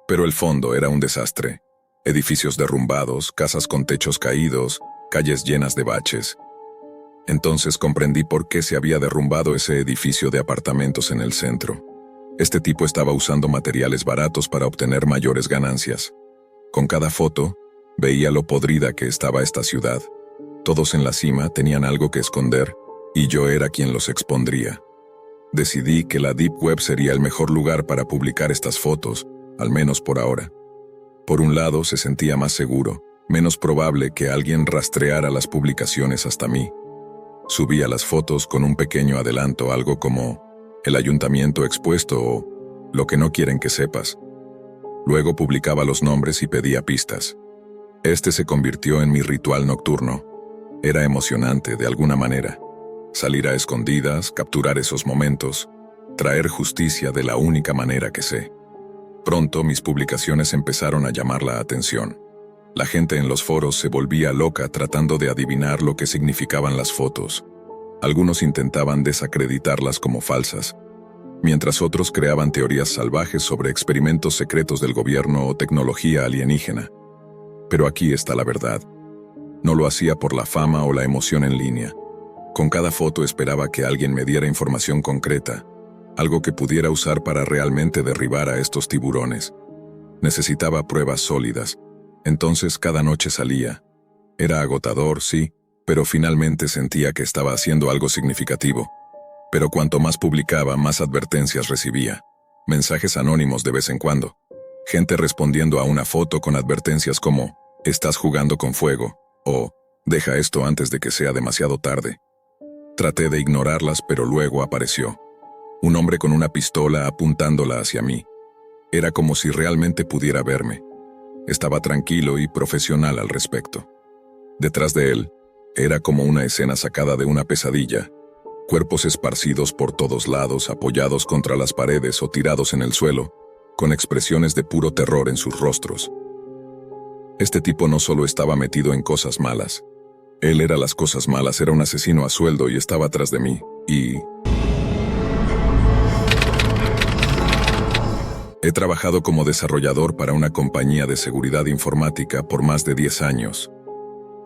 Pero el fondo era un desastre. Edificios derrumbados, casas con techos caídos, calles llenas de baches. Entonces comprendí por qué se había derrumbado ese edificio de apartamentos en el centro. Este tipo estaba usando materiales baratos para obtener mayores ganancias. Con cada foto, veía lo podrida que estaba esta ciudad. Todos en la cima tenían algo que esconder, y yo era quien los expondría. Decidí que la Deep Web sería el mejor lugar para publicar estas fotos, al menos por ahora. Por un lado, se sentía más seguro, menos probable que alguien rastreara las publicaciones hasta mí. Subía las fotos con un pequeño adelanto, algo como el ayuntamiento expuesto o lo que no quieren que sepas. Luego publicaba los nombres y pedía pistas. Este se convirtió en mi ritual nocturno. Era emocionante de alguna manera. Salir a escondidas, capturar esos momentos, traer justicia de la única manera que sé. Pronto mis publicaciones empezaron a llamar la atención. La gente en los foros se volvía loca tratando de adivinar lo que significaban las fotos. Algunos intentaban desacreditarlas como falsas, mientras otros creaban teorías salvajes sobre experimentos secretos del gobierno o tecnología alienígena. Pero aquí está la verdad. No lo hacía por la fama o la emoción en línea. Con cada foto esperaba que alguien me diera información concreta, algo que pudiera usar para realmente derribar a estos tiburones. Necesitaba pruebas sólidas. Entonces cada noche salía. Era agotador, sí, pero finalmente sentía que estaba haciendo algo significativo. Pero cuanto más publicaba, más advertencias recibía. Mensajes anónimos de vez en cuando. Gente respondiendo a una foto con advertencias como, «Estás jugando con fuego», o «Deja esto antes de que sea demasiado tarde». Traté de ignorarlas, pero luego apareció. Un hombre con una pistola apuntándola hacia mí. Era como si realmente pudiera verme. Estaba tranquilo y profesional al respecto. Detrás de él, era como una escena sacada de una pesadilla. Cuerpos esparcidos por todos lados, apoyados contra las paredes o tirados en el suelo, con expresiones de puro terror en sus rostros. Este tipo no solo estaba metido en cosas malas. Él era las cosas malas, era un asesino a sueldo y estaba atrás de mí. He trabajado como desarrollador para una compañía de seguridad informática por más de 10 años.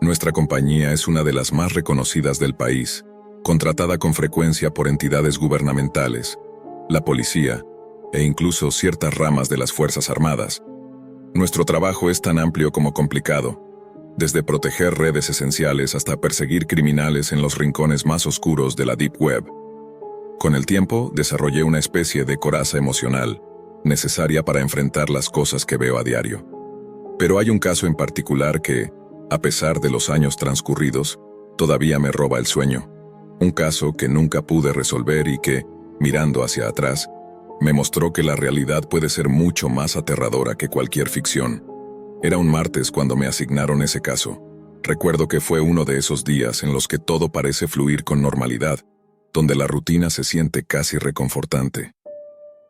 Nuestra compañía es una de las más reconocidas del país, contratada con frecuencia por entidades gubernamentales, la policía e incluso ciertas ramas de las Fuerzas Armadas. Nuestro trabajo es tan amplio como complicado, desde proteger redes esenciales hasta perseguir criminales en los rincones más oscuros de la Deep Web. Con el tiempo, desarrollé una especie de coraza emocional, necesaria para enfrentar las cosas que veo a diario. Pero hay un caso en particular que, a pesar de los años transcurridos, todavía me roba el sueño. Un caso que nunca pude resolver y que, mirando hacia atrás, me mostró que la realidad puede ser mucho más aterradora que cualquier ficción. Era un martes cuando me asignaron ese caso. Recuerdo que fue uno de esos días en los que todo parece fluir con normalidad, donde la rutina se siente casi reconfortante.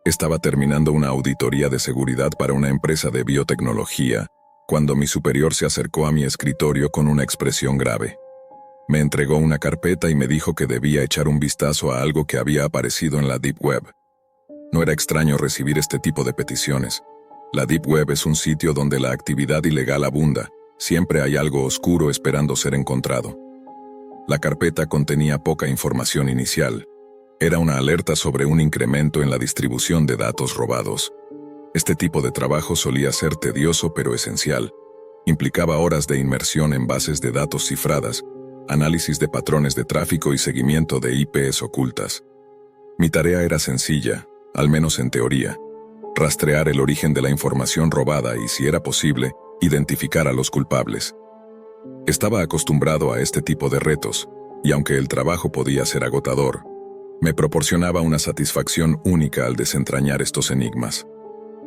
Estaba terminando una auditoría de seguridad para una empresa de biotecnología, cuando mi superior se acercó a mi escritorio con una expresión grave. Me entregó una carpeta y me dijo que debía echar un vistazo a algo que había aparecido en la Deep Web. No era extraño recibir este tipo de peticiones. La Deep Web es un sitio donde la actividad ilegal abunda. Siempre hay algo oscuro esperando ser encontrado. La carpeta contenía poca información inicial. Era una alerta sobre un incremento en la distribución de datos robados. Este tipo de trabajo solía ser tedioso pero esencial. Implicaba horas de inmersión en bases de datos cifradas, análisis de patrones de tráfico y seguimiento de IPs ocultas. Mi tarea era sencilla, al menos en teoría: rastrear el origen de la información robada y, si era posible, identificar a los culpables. Estaba acostumbrado a este tipo de retos, y aunque el trabajo podía ser agotador, me proporcionaba una satisfacción única al desentrañar estos enigmas.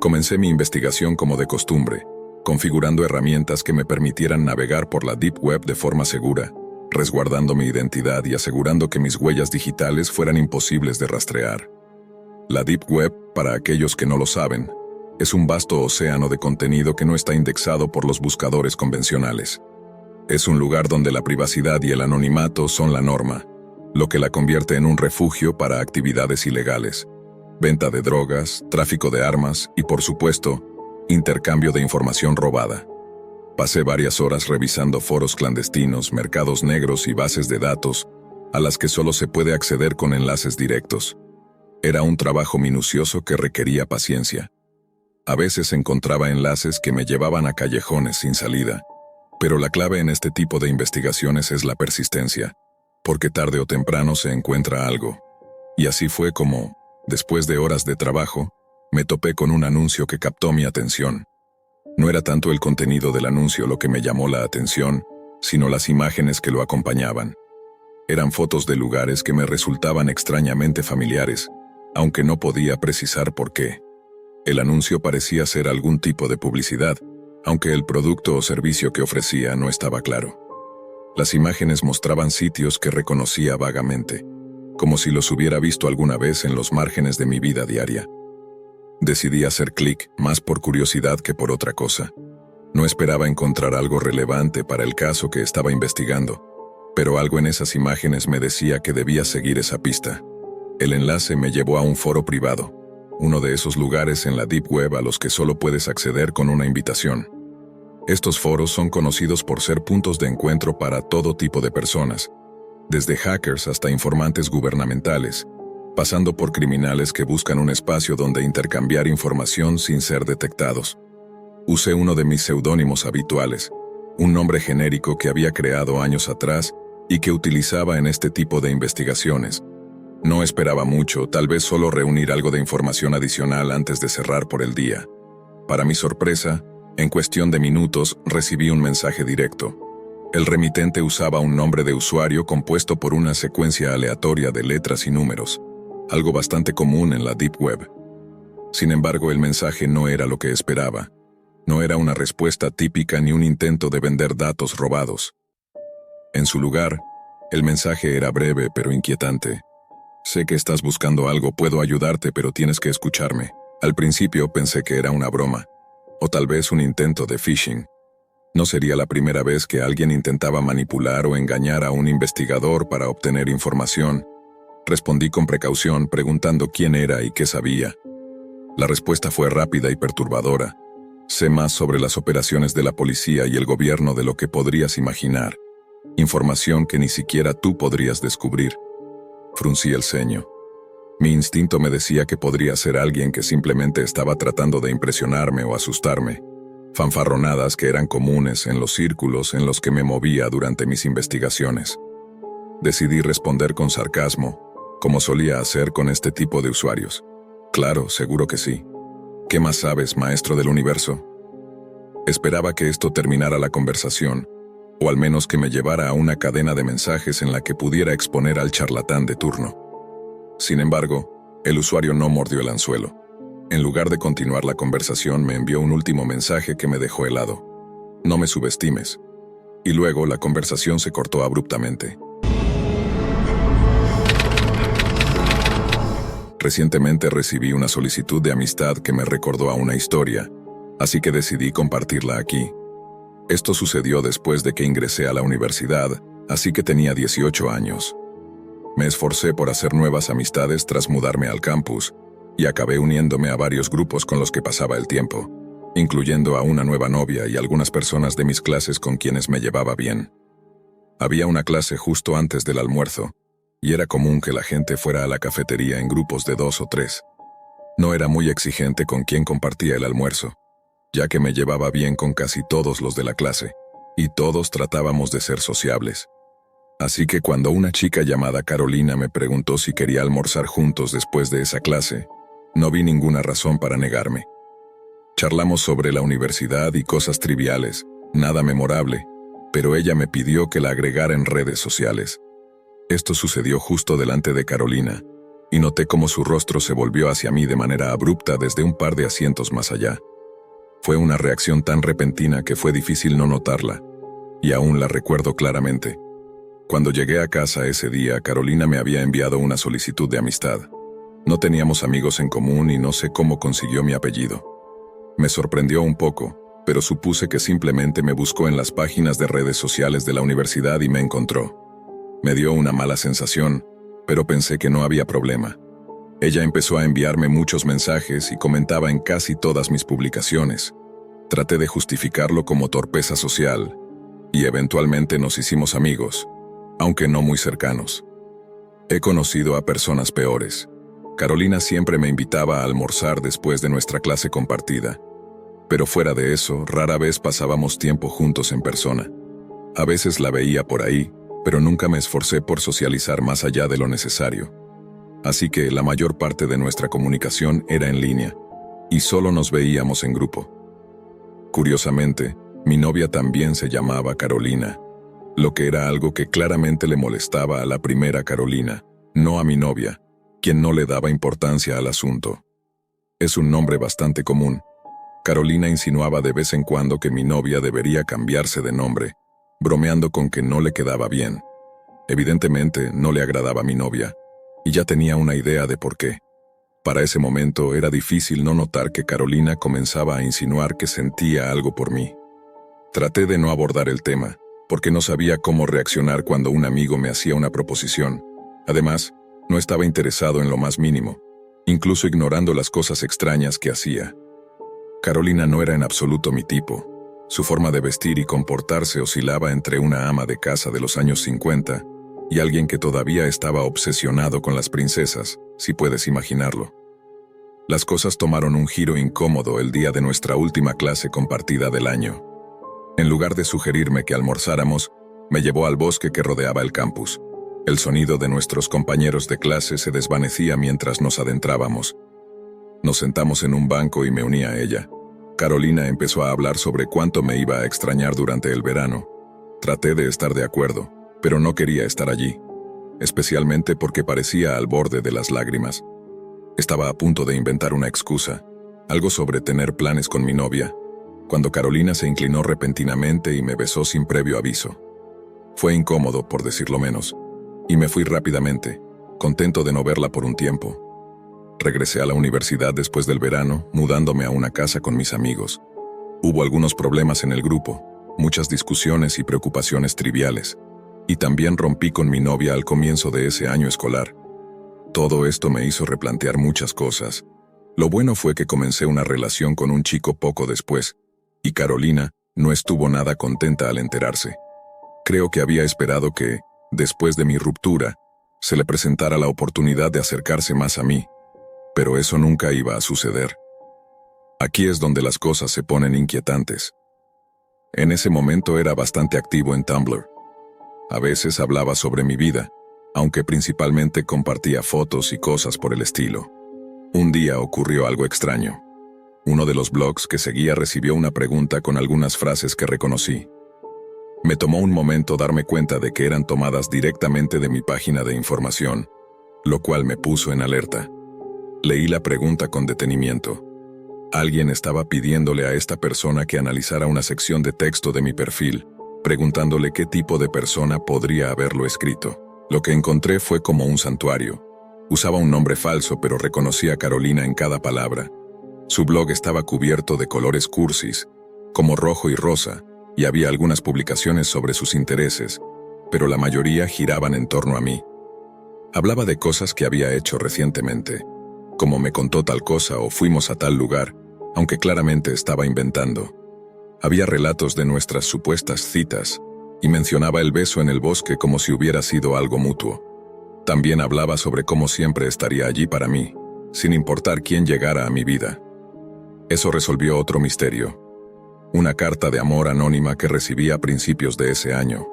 Comencé mi investigación como de costumbre, configurando herramientas que me permitieran navegar por la Deep Web de forma segura, resguardando mi identidad y asegurando que mis huellas digitales fueran imposibles de rastrear. La Deep Web, para aquellos que no lo saben, es un vasto océano de contenido que no está indexado por los buscadores convencionales. Es un lugar donde la privacidad y el anonimato son la norma, lo que la convierte en un refugio para actividades ilegales: venta de drogas, tráfico de armas y, por supuesto, intercambio de información robada. Pasé varias horas revisando foros clandestinos, mercados negros y bases de datos a las que solo se puede acceder con enlaces directos. Era un trabajo minucioso que requería paciencia. A veces encontraba enlaces que me llevaban a callejones sin salida, pero la clave en este tipo de investigaciones es la persistencia, porque tarde o temprano se encuentra algo. Y así fue como, después de horas de trabajo, me topé con un anuncio que captó mi atención. No era tanto el contenido del anuncio lo que me llamó la atención, sino las imágenes que lo acompañaban. Eran fotos de lugares que me resultaban extrañamente familiares, aunque no podía precisar por qué. El anuncio parecía ser algún tipo de publicidad, aunque el producto o servicio que ofrecía no estaba claro. Las imágenes mostraban sitios que reconocía vagamente, como si los hubiera visto alguna vez en los márgenes de mi vida diaria. Decidí hacer clic, más por curiosidad que por otra cosa. No esperaba encontrar algo relevante para el caso que estaba investigando, pero algo en esas imágenes me decía que debía seguir esa pista. El enlace me llevó a un foro privado, uno de esos lugares en la Deep Web a los que solo puedes acceder con una invitación. Estos foros son conocidos por ser puntos de encuentro para todo tipo de personas, desde hackers hasta informantes gubernamentales, pasando por criminales que buscan un espacio donde intercambiar información sin ser detectados. Usé uno de mis seudónimos habituales, un nombre genérico que había creado años atrás y que utilizaba en este tipo de investigaciones. No esperaba mucho, tal vez solo reunir algo de información adicional antes de cerrar por el día. Para mi sorpresa, en cuestión de minutos recibí un mensaje directo. El remitente usaba un nombre de usuario compuesto por una secuencia aleatoria de letras y números, algo bastante común en la Deep Web. Sin embargo, el mensaje no era lo que esperaba. No era una respuesta típica ni un intento de vender datos robados. En su lugar, el mensaje era breve pero inquietante. Sé que estás buscando algo, puedo ayudarte, pero tienes que escucharme. Al principio pensé que era una broma, o tal vez un intento de phishing. No sería la primera vez que alguien intentaba manipular o engañar a un investigador para obtener información. Respondí con precaución, preguntando quién era y qué sabía. La respuesta fue rápida y perturbadora. Sé más sobre las operaciones de la policía y el gobierno de lo que podrías imaginar. Información que ni siquiera tú podrías descubrir. Fruncí el ceño. Mi instinto me decía que podría ser alguien que simplemente estaba tratando de impresionarme o asustarme. Fanfarronadas que eran comunes en los círculos en los que me movía durante mis investigaciones. Decidí responder con sarcasmo, como solía hacer con este tipo de usuarios. Claro, seguro que sí. ¿Qué más sabes, maestro del universo? Esperaba que esto terminara la conversación, o al menos que me llevara a una cadena de mensajes en la que pudiera exponer al charlatán de turno. Sin embargo, el usuario no mordió el anzuelo. En lugar de continuar la conversación, me envió un último mensaje que me dejó helado. No me subestimes. Y luego la conversación se cortó abruptamente. Recientemente recibí una solicitud de amistad que me recordó a una historia, así que decidí compartirla aquí. Esto sucedió después de que ingresé a la universidad, así que tenía 18 años. Me esforcé por hacer nuevas amistades tras mudarme al campus, y acabé uniéndome a varios grupos con los que pasaba el tiempo, incluyendo a una nueva novia y algunas personas de mis clases con quienes me llevaba bien. Había una clase justo antes del almuerzo, y era común que la gente fuera a la cafetería en grupos de 2 o 3. No era muy exigente con quien compartía el almuerzo, ya que me llevaba bien con casi todos los de la clase, y todos tratábamos de ser sociables. Así que cuando una chica llamada Carolina me preguntó si quería almorzar juntos después de esa clase, no vi ninguna razón para negarme. Charlamos sobre la universidad y cosas triviales, nada memorable, pero ella me pidió que la agregara en redes sociales. Esto sucedió justo delante de Carolina, y noté cómo su rostro se volvió hacia mí de manera abrupta desde un par de asientos más allá. Fue una reacción tan repentina que fue difícil no notarla, y aún la recuerdo claramente. Cuando llegué a casa ese día, Carolina me había enviado una solicitud de amistad. No teníamos amigos en común y no sé cómo consiguió mi apellido. Me sorprendió un poco, pero supuse que simplemente me buscó en las páginas de redes sociales de la universidad y me encontró. Me dio una mala sensación, pero pensé que no había problema. Ella empezó a enviarme muchos mensajes y comentaba en casi todas mis publicaciones. Traté de justificarlo como torpeza social, y eventualmente nos hicimos amigos, aunque no muy cercanos. He conocido a personas peores. Carolina siempre me invitaba a almorzar después de nuestra clase compartida, pero fuera de eso, rara vez pasábamos tiempo juntos en persona. A veces la veía por ahí, pero nunca me esforcé por socializar más allá de lo necesario. Así que la mayor parte de nuestra comunicación era en línea, y solo nos veíamos en grupo. Curiosamente, mi novia también se llamaba Carolina, lo que era algo que claramente le molestaba a la primera Carolina, no a mi novia, quien no le daba importancia al asunto. Es un nombre bastante común. Carolina insinuaba de vez en cuando que mi novia debería cambiarse de nombre, bromeando con que no le quedaba bien. Evidentemente, no le agradaba a mi novia, y ya tenía una idea de por qué. Para ese momento era difícil no notar que Carolina comenzaba a insinuar que sentía algo por mí. Traté de no abordar el tema, porque no sabía cómo reaccionar cuando un amigo me hacía una proposición. Además, no estaba interesado en lo más mínimo, incluso ignorando las cosas extrañas que hacía. Carolina no era en absoluto mi tipo. Su forma de vestir y comportarse oscilaba entre una ama de casa de los años 50 y alguien que todavía estaba obsesionado con las princesas, si puedes imaginarlo. Las cosas tomaron un giro incómodo el día de nuestra última clase compartida del año. En lugar de sugerirme que almorzáramos, me llevó al bosque que rodeaba el campus. El sonido de nuestros compañeros de clase se desvanecía mientras nos adentrábamos. Nos sentamos en un banco y me uní a ella. Carolina empezó a hablar sobre cuánto me iba a extrañar durante el verano. Traté de estar de acuerdo, pero no quería estar allí, especialmente porque parecía al borde de las lágrimas. Estaba a punto de inventar una excusa, algo sobre tener planes con mi novia, cuando Carolina se inclinó repentinamente y me besó sin previo aviso. Fue incómodo, por decirlo menos, y me fui rápidamente, contento de no verla por un tiempo. Regresé a la universidad después del verano, mudándome a una casa con mis amigos. Hubo algunos problemas en el grupo, muchas discusiones y preocupaciones triviales, y también rompí con mi novia al comienzo de ese año escolar. Todo esto me hizo replantear muchas cosas. Lo bueno fue que comencé una relación con un chico poco después, y Carolina no estuvo nada contenta al enterarse. Creo que había esperado que, después de mi ruptura, se le presentara la oportunidad de acercarse más a mí, pero eso nunca iba a suceder. Aquí es donde las cosas se ponen inquietantes. En ese momento era bastante activo en Tumblr. A veces hablaba sobre mi vida, aunque principalmente compartía fotos y cosas por el estilo. Un día ocurrió algo extraño. Uno de los blogs que seguía recibió una pregunta con algunas frases que reconocí. Me tomó un momento darme cuenta de que eran tomadas directamente de mi página de información, lo cual me puso en alerta. Leí la pregunta con detenimiento. Alguien estaba pidiéndole a esta persona que analizara una sección de texto de mi perfil, preguntándole qué tipo de persona podría haberlo escrito. Lo que encontré fue como un santuario. Usaba un nombre falso, pero reconocí a Carolina en cada palabra. Su blog estaba cubierto de colores cursis, como rojo y rosa, y había algunas publicaciones sobre sus intereses, pero la mayoría giraban en torno a mí. Hablaba de cosas que había hecho recientemente, como me contó tal cosa o fuimos a tal lugar, aunque claramente estaba inventando. Había relatos de nuestras supuestas citas, y mencionaba el beso en el bosque como si hubiera sido algo mutuo. También hablaba sobre cómo siempre estaría allí para mí, sin importar quién llegara a mi vida. Eso resolvió otro misterio. Una carta de amor anónima que recibí a principios de ese año.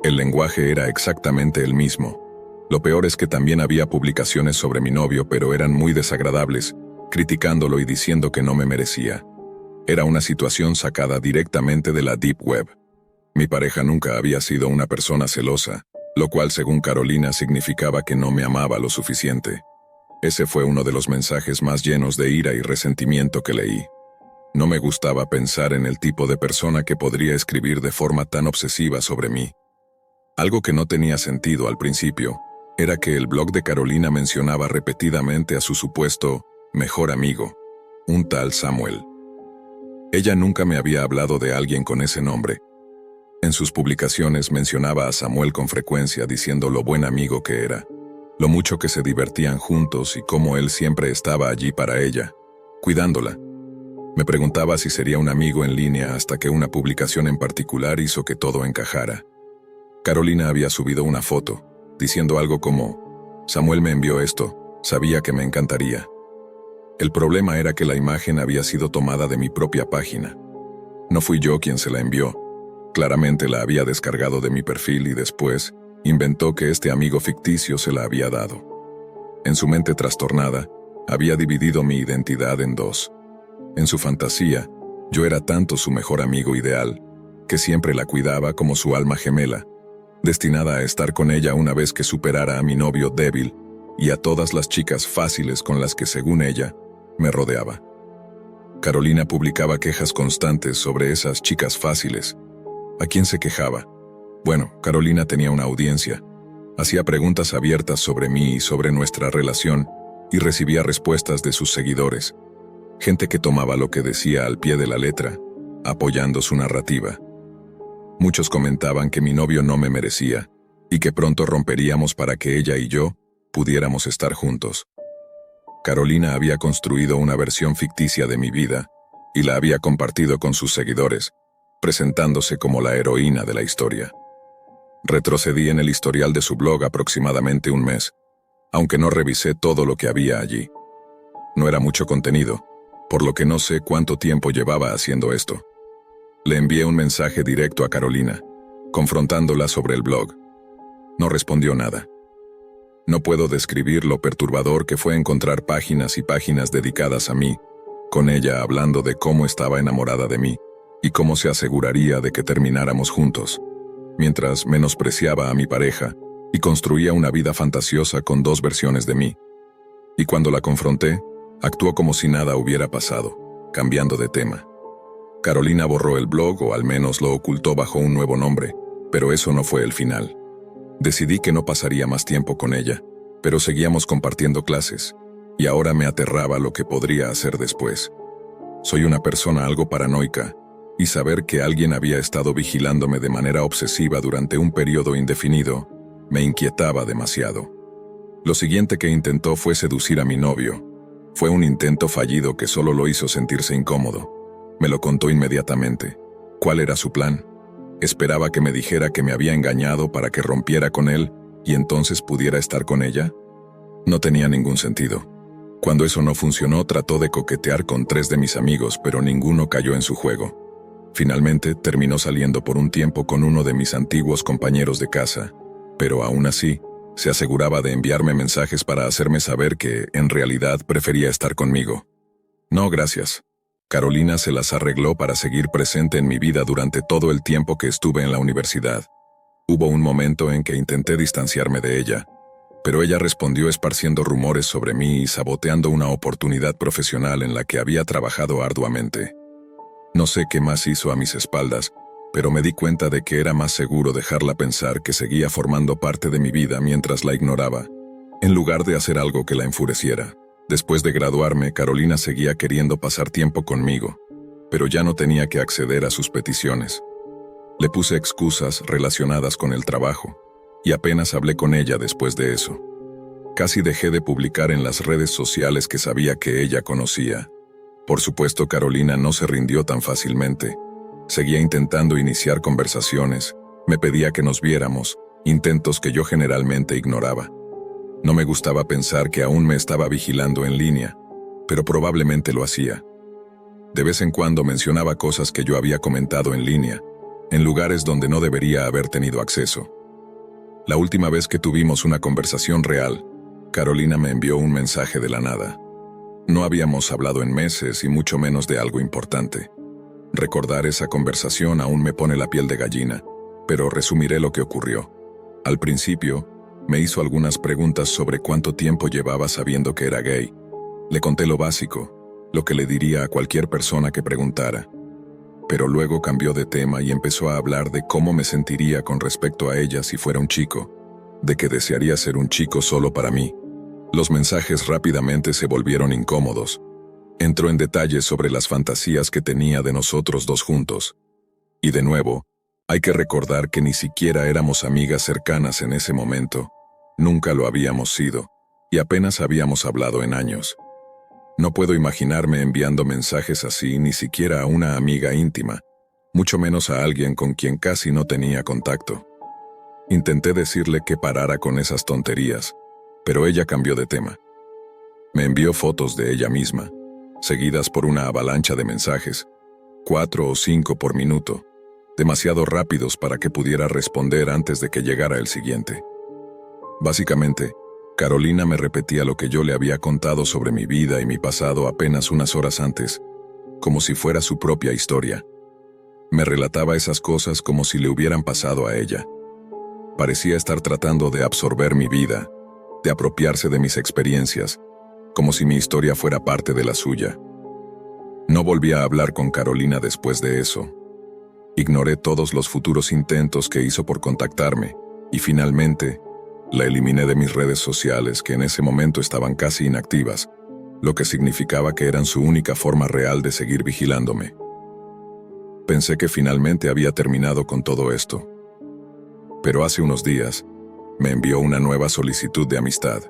El lenguaje era exactamente el mismo. Lo peor es que también había publicaciones sobre mi novio, pero eran muy desagradables, criticándolo y diciendo que no me merecía. Era una situación sacada directamente de la Deep Web. Mi pareja nunca había sido una persona celosa, lo cual según Carolina significaba que no me amaba lo suficiente. Ese fue uno de los mensajes más llenos de ira y resentimiento que leí. No me gustaba pensar en el tipo de persona que podría escribir de forma tan obsesiva sobre mí. Algo que no tenía sentido al principio era que el blog de Carolina mencionaba repetidamente a su supuesto mejor amigo, un tal Samuel. Ella nunca me había hablado de alguien con ese nombre. En sus publicaciones mencionaba a Samuel con frecuencia diciendo lo buen amigo que era, lo mucho que se divertían juntos y cómo él siempre estaba allí para ella, cuidándola. Me preguntaba si sería un amigo en línea hasta que una publicación en particular hizo que todo encajara. Carolina había subido una foto, diciendo algo como, Samuel me envió esto, sabía que me encantaría. El problema era que la imagen había sido tomada de mi propia página. No fui yo quien se la envió. Claramente la había descargado de mi perfil y después inventó que este amigo ficticio se la había dado. En su mente trastornada, había dividido mi identidad en dos. En su fantasía, yo era tanto su mejor amigo ideal, que siempre la cuidaba como su alma gemela, destinada a estar con ella una vez que superara a mi novio débil y a todas las chicas fáciles con las que, según ella, me rodeaba. Carolina publicaba quejas constantes sobre esas chicas fáciles. ¿A quién se quejaba? Bueno, Carolina tenía una audiencia. Hacía preguntas abiertas sobre mí y sobre nuestra relación y recibía respuestas de sus seguidores. Gente que tomaba lo que decía al pie de la letra, apoyando su narrativa. Muchos comentaban que mi novio no me merecía y que pronto romperíamos para que ella y yo pudiéramos estar juntos. Carolina había construido una versión ficticia de mi vida y la había compartido con sus seguidores, presentándose como la heroína de la historia. Retrocedí en el historial de su blog aproximadamente un mes, aunque no revisé todo lo que había allí. No era mucho contenido, por lo que no sé cuánto tiempo llevaba haciendo esto. Le envié un mensaje directo a Carolina, confrontándola sobre el blog. No respondió nada. No puedo describir lo perturbador que fue encontrar páginas y páginas dedicadas a mí, con ella hablando de cómo estaba enamorada de mí y cómo se aseguraría de que termináramos juntos, mientras menospreciaba a mi pareja y construía una vida fantasiosa con dos versiones de mí. Y cuando la confronté, actuó como si nada hubiera pasado, cambiando de tema. Carolina borró el blog o al menos lo ocultó bajo un nuevo nombre, pero eso no fue el final. Decidí que no pasaría más tiempo con ella, pero seguíamos compartiendo clases, y ahora me aterraba lo que podría hacer después. Soy una persona algo paranoica, y saber que alguien había estado vigilándome de manera obsesiva durante un periodo indefinido me inquietaba demasiado. Lo siguiente que intentó fue seducir a mi novio. Fue un intento fallido que solo lo hizo sentirse incómodo. Me lo contó inmediatamente. ¿Cuál era su plan? ¿Esperaba que me dijera que me había engañado para que rompiera con él y entonces pudiera estar con ella? No tenía ningún sentido. Cuando eso no funcionó, trató de coquetear con 3 de mis amigos, pero ninguno cayó en su juego. Finalmente, terminó saliendo por un tiempo con uno de mis antiguos compañeros de casa, pero aún así, se aseguraba de enviarme mensajes para hacerme saber que, en realidad, prefería estar conmigo. No, gracias. Carolina se las arregló para seguir presente en mi vida durante todo el tiempo que estuve en la universidad. Hubo un momento en que intenté distanciarme de ella, pero ella respondió esparciendo rumores sobre mí y saboteando una oportunidad profesional en la que había trabajado arduamente. No sé qué más hizo a mis espaldas, pero me di cuenta de que era más seguro dejarla pensar que seguía formando parte de mi vida mientras la ignoraba, en lugar de hacer algo que la enfureciera. Después de graduarme, Carolina seguía queriendo pasar tiempo conmigo, pero ya no tenía que acceder a sus peticiones. Le puse excusas relacionadas con el trabajo, y apenas hablé con ella después de eso. Casi dejé de publicar en las redes sociales que sabía que ella conocía. Por supuesto, Carolina no se rindió tan fácilmente. Seguía intentando iniciar conversaciones, me pedía que nos viéramos, intentos que yo generalmente ignoraba. No me gustaba pensar que aún me estaba vigilando en línea, pero probablemente lo hacía. De vez en cuando mencionaba cosas que yo había comentado en línea, en lugares donde no debería haber tenido acceso. La última vez que tuvimos una conversación real, Carolina me envió un mensaje de la nada. No habíamos hablado en meses y mucho menos de algo importante. Recordar esa conversación aún me pone la piel de gallina, pero resumiré lo que ocurrió. Al principio, me hizo algunas preguntas sobre cuánto tiempo llevaba sabiendo que era gay. Le conté lo básico, lo que le diría a cualquier persona que preguntara. Pero luego cambió de tema y empezó a hablar de cómo me sentiría con respecto a ella si fuera un chico, de que desearía ser un chico solo para mí. Los mensajes rápidamente se volvieron incómodos. Entró en detalles sobre las fantasías que tenía de nosotros dos juntos. Y de nuevo, hay que recordar que ni siquiera éramos amigas cercanas en ese momento. Nunca lo habíamos sido, y apenas habíamos hablado en años. No puedo imaginarme enviando mensajes así ni siquiera a una amiga íntima, mucho menos a alguien con quien casi no tenía contacto. Intenté decirle que parara con esas tonterías, pero ella cambió de tema. Me envió fotos de ella misma, seguidas por una avalancha de mensajes, 4 o 5 por minuto, demasiado rápidos para que pudiera responder antes de que llegara el siguiente. Básicamente, Carolina me repetía lo que yo le había contado sobre mi vida y mi pasado apenas unas horas antes, como si fuera su propia historia. Me relataba esas cosas como si le hubieran pasado a ella. Parecía estar tratando de absorber mi vida, de apropiarse de mis experiencias, como si mi historia fuera parte de la suya. No volví a hablar con Carolina después de eso. Ignoré todos los futuros intentos que hizo por contactarme y finalmente la eliminé de mis redes sociales, que en ese momento estaban casi inactivas, lo que significaba que eran su única forma real de seguir vigilándome. Pensé que finalmente había terminado con todo esto. Pero hace unos días me envió una nueva solicitud de amistad.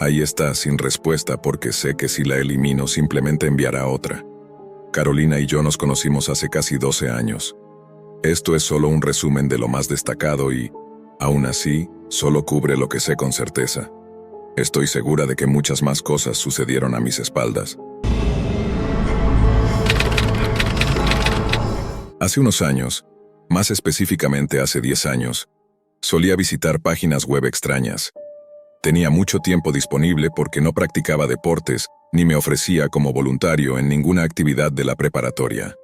Ahí está, sin respuesta, porque sé que si la elimino simplemente enviará otra. Carolina y yo nos conocimos hace casi 12 años. Esto es solo un resumen de lo más destacado y, aún así, solo cubre lo que sé con certeza. Estoy segura de que muchas más cosas sucedieron a mis espaldas. Hace unos años, más específicamente hace 10 años, solía visitar páginas web extrañas. Tenía mucho tiempo disponible porque no practicaba deportes ni me ofrecía como voluntario en ninguna actividad de la preparatoria.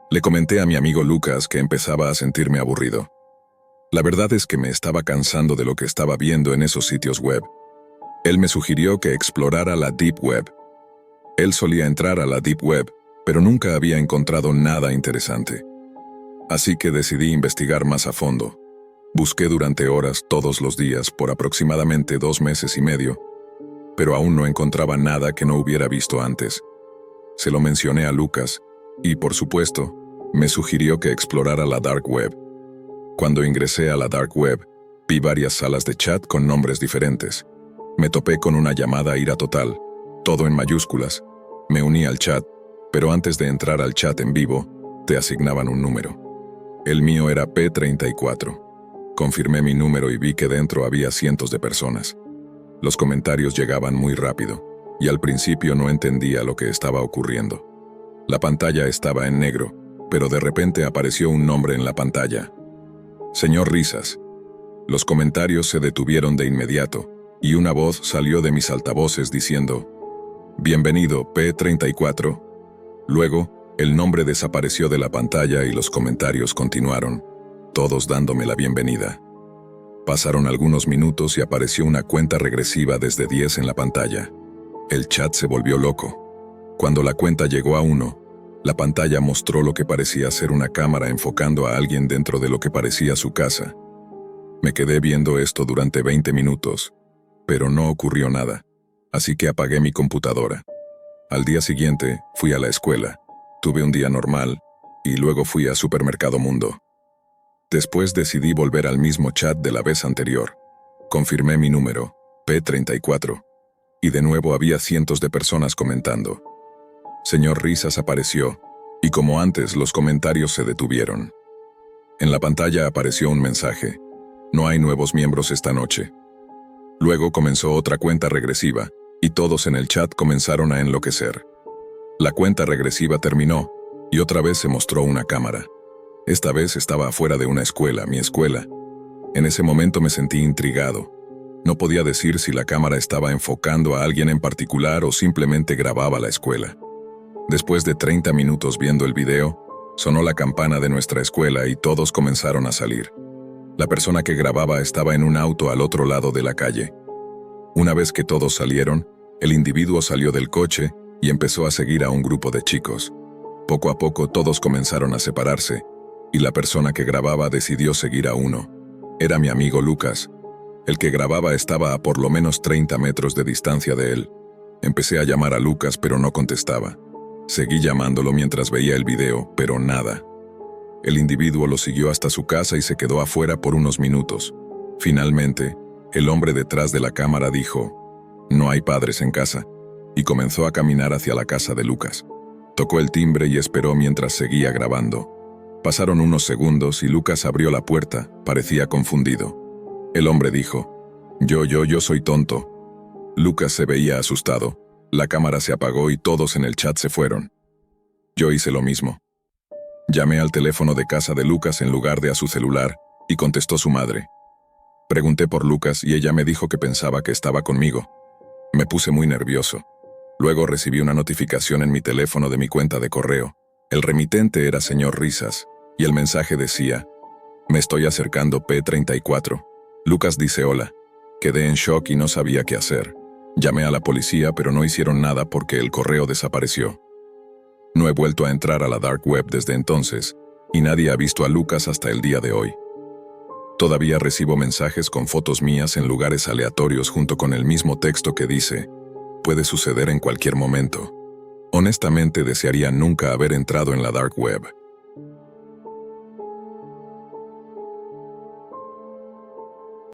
Le comenté a mi amigo Lucas que empezaba a sentirme aburrido. La verdad es que me estaba cansando de lo que estaba viendo en esos sitios web. Él me sugirió que explorara la Deep Web. Él solía entrar a la Deep Web, pero nunca había encontrado nada interesante. Así que decidí investigar más a fondo. Busqué durante horas todos los días por aproximadamente 2 meses y medio, pero aún no encontraba nada que no hubiera visto antes. Se lo mencioné a Lucas y, por supuesto, me sugirió que explorara la Dark Web. Cuando ingresé a la Dark Web, vi varias salas de chat con nombres diferentes. Me topé con una llamada ira total, todo en mayúsculas. Me uní al chat, pero antes de entrar al chat en vivo, te asignaban un número. El mío era P34. Confirmé mi número y vi que dentro había cientos de personas. Los comentarios llegaban muy rápido, y al principio no entendía lo que estaba ocurriendo. La pantalla estaba en negro, pero de repente apareció un nombre en la pantalla. Señor Risas. Los comentarios se detuvieron de inmediato, y una voz salió de mis altavoces diciendo: Bienvenido, P34. Luego, el nombre desapareció de la pantalla y los comentarios continuaron, todos dándome la bienvenida. Pasaron algunos minutos y apareció una cuenta regresiva desde 10 en la pantalla. El chat se volvió loco. Cuando la cuenta llegó a 1, la pantalla mostró lo que parecía ser una cámara enfocando a alguien dentro de lo que parecía su casa. Me quedé viendo esto durante 20 minutos, pero no ocurrió nada, así que apagué mi computadora. Al día siguiente, fui a la escuela, tuve un día normal, y luego fui a Supermercado Mundo. Después decidí volver al mismo chat de la vez anterior. Confirmé mi número, P34, y de nuevo había cientos de personas comentando. Señor Risas apareció, y como antes los comentarios se detuvieron. En la pantalla apareció un mensaje: no hay nuevos miembros esta noche. Luego comenzó otra cuenta regresiva, y todos en el chat comenzaron a enloquecer. La cuenta regresiva terminó, y otra vez se mostró una cámara. Esta vez estaba afuera de una escuela, mi escuela. En ese momento me sentí intrigado. No podía decir si la cámara estaba enfocando a alguien en particular o simplemente grababa la escuela. Después de 30 minutos viendo el video, sonó la campana de nuestra escuela y todos comenzaron a salir. La persona que grababa estaba en un auto al otro lado de la calle. Una vez que todos salieron, el individuo salió del coche y empezó a seguir a un grupo de chicos. Poco a poco todos comenzaron a separarse, y la persona que grababa decidió seguir a uno. Era mi amigo Lucas. El que grababa estaba a por lo menos 30 metros de distancia de él. Empecé a llamar a Lucas, pero no contestaba. Seguí llamándolo mientras veía el video, pero nada. El individuo lo siguió hasta su casa y se quedó afuera por unos minutos. Finalmente, el hombre detrás de la cámara dijo: «No hay padres en casa», y comenzó a caminar hacia la casa de Lucas. Tocó el timbre y esperó mientras seguía grabando. Pasaron unos segundos y Lucas abrió la puerta, parecía confundido. El hombre dijo: Yo soy tonto». Lucas se veía asustado. La cámara se apagó y todos en el chat se fueron. Yo hice lo mismo. Llamé al teléfono de casa de Lucas en lugar de a su celular, y contestó su madre. Pregunté por Lucas y ella me dijo que pensaba que estaba conmigo. Me puse muy nervioso. Luego recibí una notificación en mi teléfono de mi cuenta de correo. El remitente era señor Risas, y el mensaje decía: «Me estoy acercando, P34. Lucas dice hola». Quedé en shock y no sabía qué hacer. Llamé a la policía, pero no hicieron nada porque el correo desapareció. No he vuelto a entrar a la dark web desde entonces, y nadie ha visto a Lucas hasta el día de hoy. Todavía recibo mensajes con fotos mías en lugares aleatorios junto con el mismo texto que dice, puede suceder en cualquier momento. Honestamente desearía nunca haber entrado en la dark web.